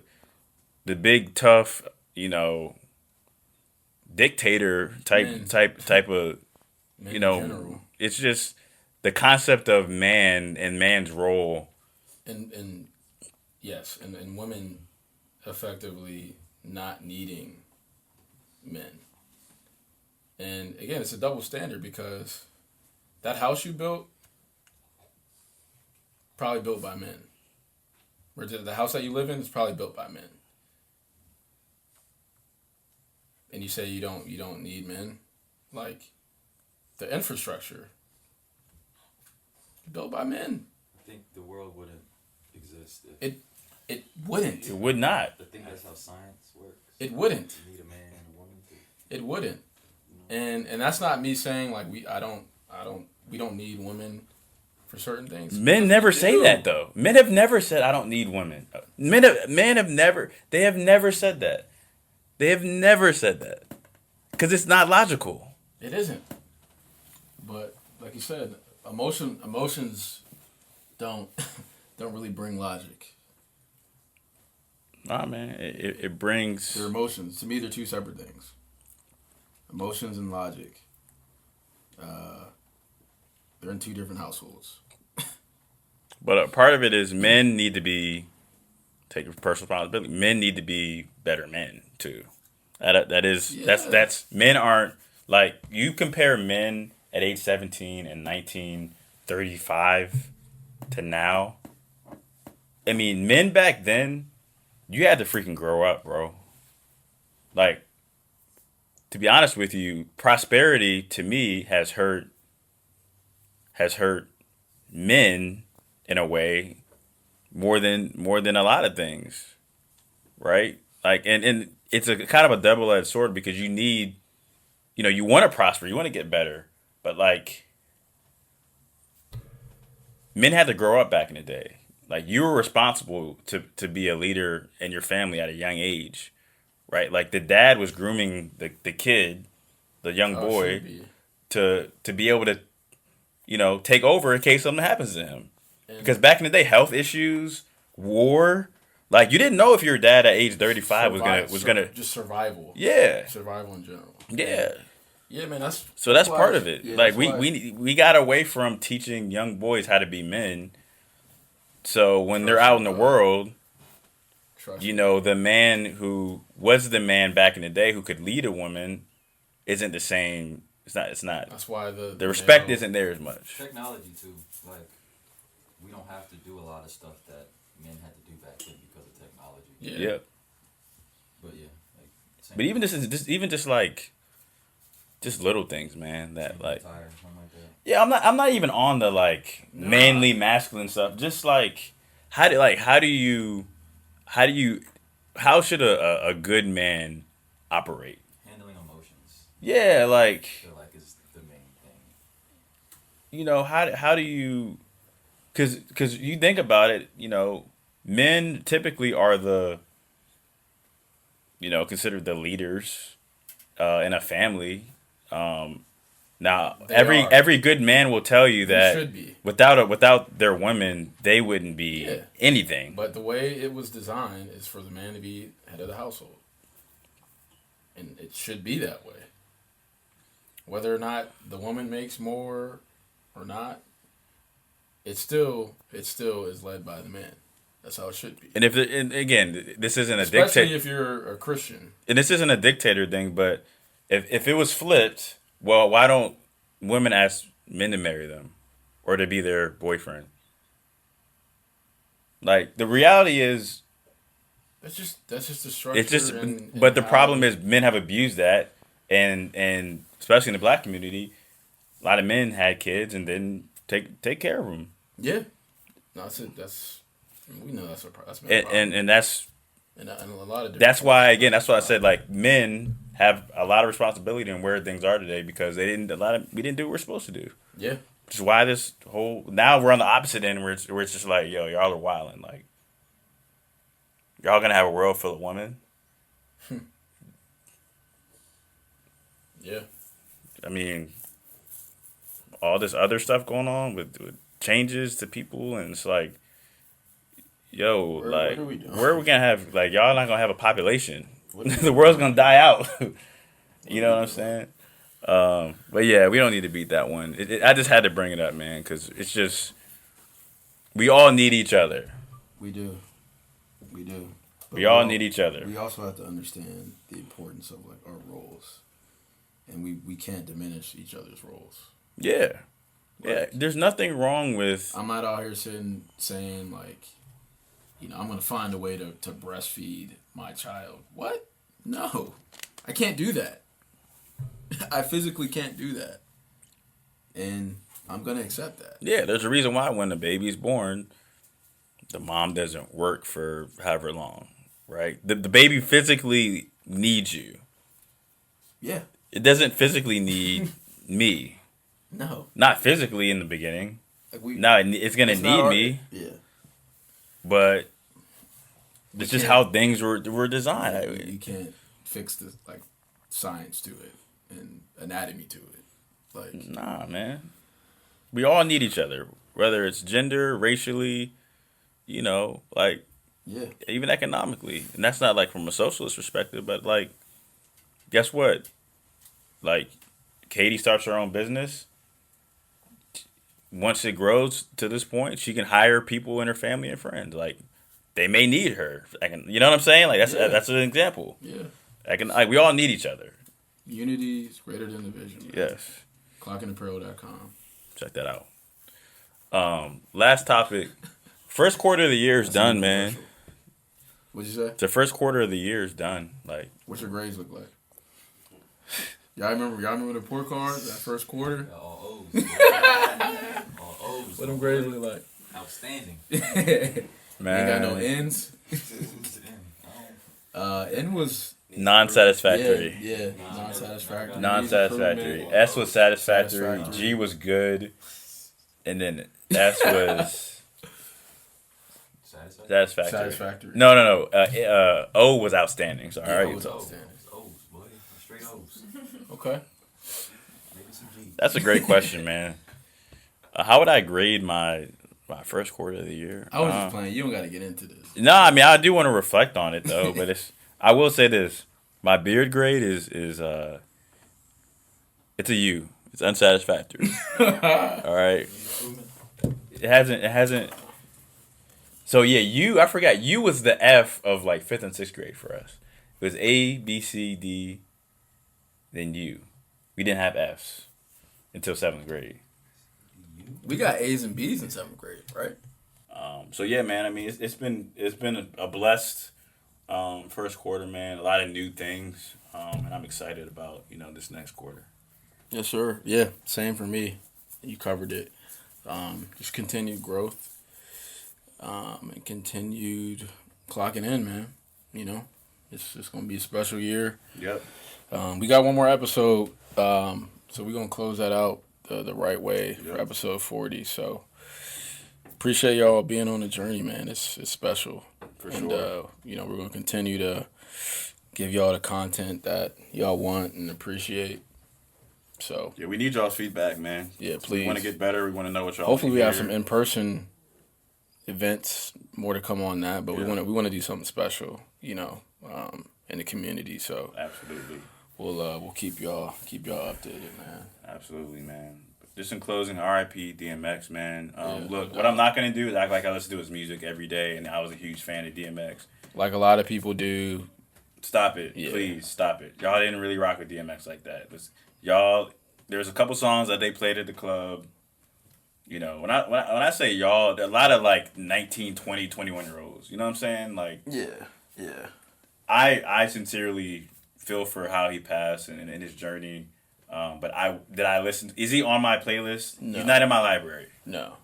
big tough, dictator type of, Men in general. it's just the concept of man and man's role. And yes, and women effectively not needing men. And again, it's a double standard because that house you built probably built by men. Or the house that you live in is probably built by men. And you say you don't need men, like the infrastructure built by men. I think the world wouldn't exist if It wouldn't. It would not. I think that's how science works. It wouldn't. You need a man and a woman to. It wouldn't. And that's not me saying like we don't need women for certain things. Men never We say do. that though. Men have never said I don't need women. Men have never said that. They have never said that. Cuz it's not logical. It isn't. But like you said, emotions don't really bring logic. Nah, man, it brings. Their emotions, to me, they're two separate things. Emotions and logic. They're in two different households. But a part of it is men need to be taking personal responsibility. Men need to be better men too. That's men aren't like you compare men at age 17 and 1935 to now. I mean, men back then, you had to freaking grow up, bro. Like, to be honest with you, prosperity to me has hurt men in a way more than a lot of things, right? Like, and it's a kind of a double-edged sword because you need, you want to prosper, you want to get better, but like men had to grow up back in the day. Like, you were responsible to be a leader in your family at a young age, right? Like, the dad was grooming the kid, the young boy, to be able to, take over in case something happens to him. Because back in the day, health issues, war, like, you didn't know if your dad at age 35 was gonna just survival. Yeah. Survival in general. Yeah. Yeah, man. That's part of it. Yeah, like we got away from teaching young boys how to be men. So when they're out in the world, the man who was the man back in the day who could lead a woman isn't the same. It's not. That's why the respect isn't there as much. Technology too. Like, we don't have to do a lot of stuff that men had to do back then because of technology. Yeah. But yeah. But even just little things, man. That like. Tire, something like that. Yeah, I'm not even on the like manly masculine stuff. Just like how should a good man operate? Handling emotions. Yeah, like I feel like is the main thing. How do you cuz you think about it, men typically are the considered the leaders in a family. Now, every good man will tell you that should be. without their women, they wouldn't be anything. But the way it was designed is for the man to be head of the household, and it should be that way. Whether or not the woman makes more or not, it still is led by the man. That's how it should be. And again, this isn't a especially dictator. if you're a Christian. And this isn't a dictator thing, but if it was flipped. Well, why don't women ask men to marry them or to be their boyfriend? Like, the reality is that's just the structure. It's just but the problem is men have abused that and especially in the black community, a lot of men had kids and didn't take care of them. Yeah. No, we know that's a problem. And that's and a lot of that's why I said like men have a lot of responsibility in where things are today because we didn't do what we're supposed to do. Yeah. Which is why this whole now we're on the opposite end where it's just like, yo, y'all are wilding. Like, y'all gonna have a world full of women. Yeah. I mean, all this other stuff going on with changes to people, and it's like, yo, what are we doing? Where are we gonna have like y'all not gonna have a population? The world's gonna die out. You know what I'm saying? But yeah, we don't need to beat that one. I just had to bring it up, man, because it's just we all need each other. We do. But we all need each other. We also have to understand the importance of like our roles, and we can't diminish each other's roles. Yeah, yeah. There's nothing wrong with. I'm not out here saying like, I'm gonna find a way to breastfeed my child. What? No, I can't do that. I physically can't do that, and I'm gonna accept that. Yeah, there's a reason why when the baby's born, the mom doesn't work for however long, right? The baby physically needs you. Yeah. It doesn't physically need me. No. Not physically in the beginning. It's gonna need me. Yeah. But it's just how things were designed. You can't fix the science to it and anatomy to it. Nah, man. We all need each other, whether it's gender, racially. Yeah. even economically. And that's not like from a socialist perspective, but like, guess what? Like, Katie starts her own business. Once it grows to this point, she can hire people in her family and friends. Like, they may need her. You know what I'm saying? Like, that's an example. Yeah. We all need each other. Unity is greater than division. Man. Yes. Clockandapparel.com. Check that out. Last topic. First quarter of the year is done, man. What'd you say? The first quarter of the year is done. Like, What's your grades look like? Y'all remember the report cards that first quarter? All O's. All O's. What them grades look like? Outstanding. man, Ain't got no N's. N was non-satisfactory. Yeah, non-satisfactory. Non-satisfactory. S was satisfactory. Satisfactory. G was good. And then S was satisfactory. Satisfactory. No. O was outstanding. Sorry. Yeah, O was outstanding. O's, boy. Straight O's. Okay. Maybe some G's. That's a great question, man. How would I grade my first quarter of the year? I was just playing. You don't got to get into this. No, I mean I do want to reflect on it though, but I will say this: my beard grade is it's a U. It's unsatisfactory. All right. It hasn't. So yeah, U. I forgot. U was the F of like 5th and 6th grade for us. It was A, B, C, D, then U. We didn't have Fs until 7th grade. We got A's and B's in 7th grade, right? So yeah, man. I mean, it's been a blessed first quarter, man. A lot of new things, and I'm excited about this next quarter. Yes, sir. Yeah, same for me. You covered it. Just continued growth, and continued clocking in, man. It's gonna be a special year. Yep. We got one more episode, so we're gonna close that out the right way for episode 40. So appreciate y'all being on the journey, man. It's special. For and, sure. we're gonna continue to give y'all the content that y'all want and appreciate. So Yeah, we need y'all's feedback, man. yeah, We please. want to get better. We want to know what y'all. Hopefully, we wanna have hear. some in-person events, more to come on that. But Yeah. we want to do something special, in the community. So Absolutely. we'll keep y'all updated, man. Absolutely, man. Just in closing, RIP DMX, man. Yeah, Look, no what I'm not gonna do is act like I listen to his music every day, and I was a huge fan of DMX. Like a lot of people do. Stop it, Yeah. please stop it. Y'all didn't really rock with DMX like that. There's a couple songs that they played at the club. When I say y'all, there are a lot of like 19, 20, 21-year-olds. You know what I'm saying? Like, Yeah. I sincerely feel for how he passed and his journey. But did I listen? Is he on my playlist? No. He's not in my library. No.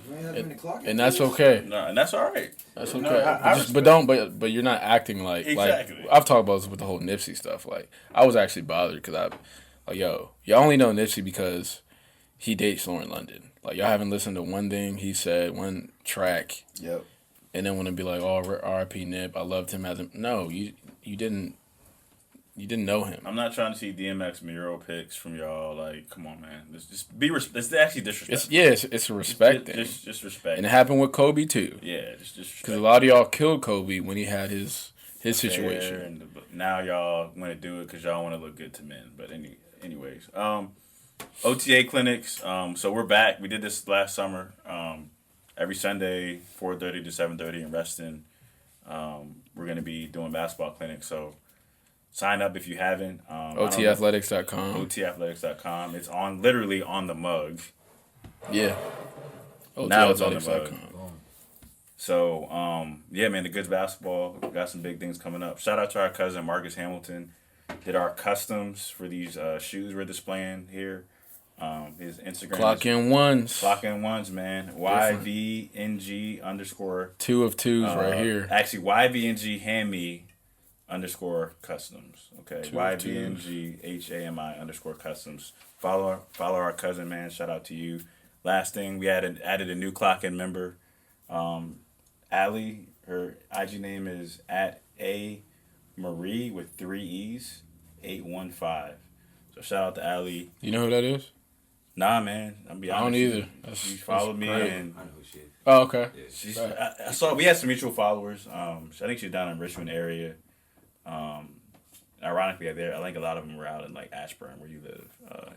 You ain't having the clock. And that's okay. No, and that's all right. That's You okay. know, I But you're not acting like Exactly. I've talked about this with the whole Nipsey stuff. Like I was actually bothered because y'all only know Nipsey because he dates Lauren London. Like y'all haven't listened to one thing he said, one track, Yep. and then want to be like, oh, R.I.P. Nip. I loved him as a no. You didn't know him. I'm not trying to see DMX mural pics from y'all. Like, come on, man. It's actually disrespectful. It's a respect thing, Just respect. and it happened with Kobe too. Yeah, just respect. Because a lot of y'all killed Kobe when he had his situation. But now y'all want to do it because y'all want to look good to men. But anyways, OTA clinics. So we're back. We did this last summer. Every Sunday, 4:30 to 7:30 in Reston. We're gonna be doing basketball clinics. So sign up if you haven't. OTathletics.com. OTathletics.com. It's literally on the mug. Yeah. Now it's on the mug. OTathletics.com. So, yeah, man, the Goods basketball. We got some big things coming up. Shout out to our cousin, Marcus Hamilton. Did our customs for these shoes we're displaying here. His Instagram. Clock in ones. Clock in ones, man. YVNG _ 2 of 2s right here. Actually, YVNG Hammy _ customs. Okay. 2 of 2s. YVNG HAMI _ customs. Follow our cousin, man. Shout out to you. Last thing, we added a new clock in member. Allie, her IG name is @A Marie with 3 E's 815. So shout out to Allie. You know who that is? Nah, man. I'll be I honest. don't either. She followed me, great. and I know who she is. Oh, okay. she's. I saw we had some mutual followers. I think she's down in Richmond area. Ironically, I think a lot of them were out in like Ashburn, where you live,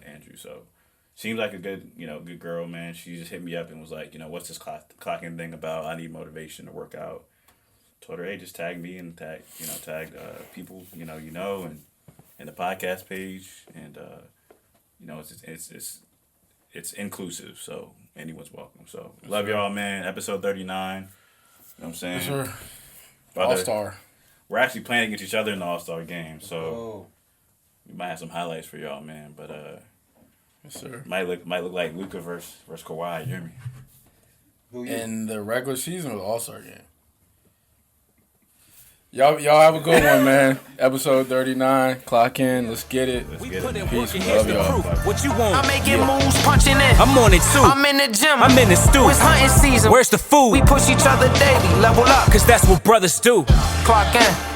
Andrew. So, seems like a good girl, man. She just hit me up and was like, what's this clocking thing about? I need motivation to work out. Told her, hey, just tag me and tag people and the podcast page, and it's inclusive, so anyone's welcome. So love y'all, man. Episode 39. You know what I'm saying? Yes, sir. About All to- star. We're actually playing against each other in the All-Star game, so Oh, we might have some highlights for y'all, man. But Yes, sir. might look like Luka versus Kawhi. You hear me? who you? In the regular season or the All Star game? Y'all have a good one, man. Episode 39. Clock in. Let's get it. Let's We get put it, in man. work Peace, and love here's the y'all. proof. What you want? I'm making moves, punching in. I'm on it too. I'm in the gym. I'm in the stew. It's hunting season. Where's the food? We push each other daily. Level up. Cause that's what brothers do. Clock in.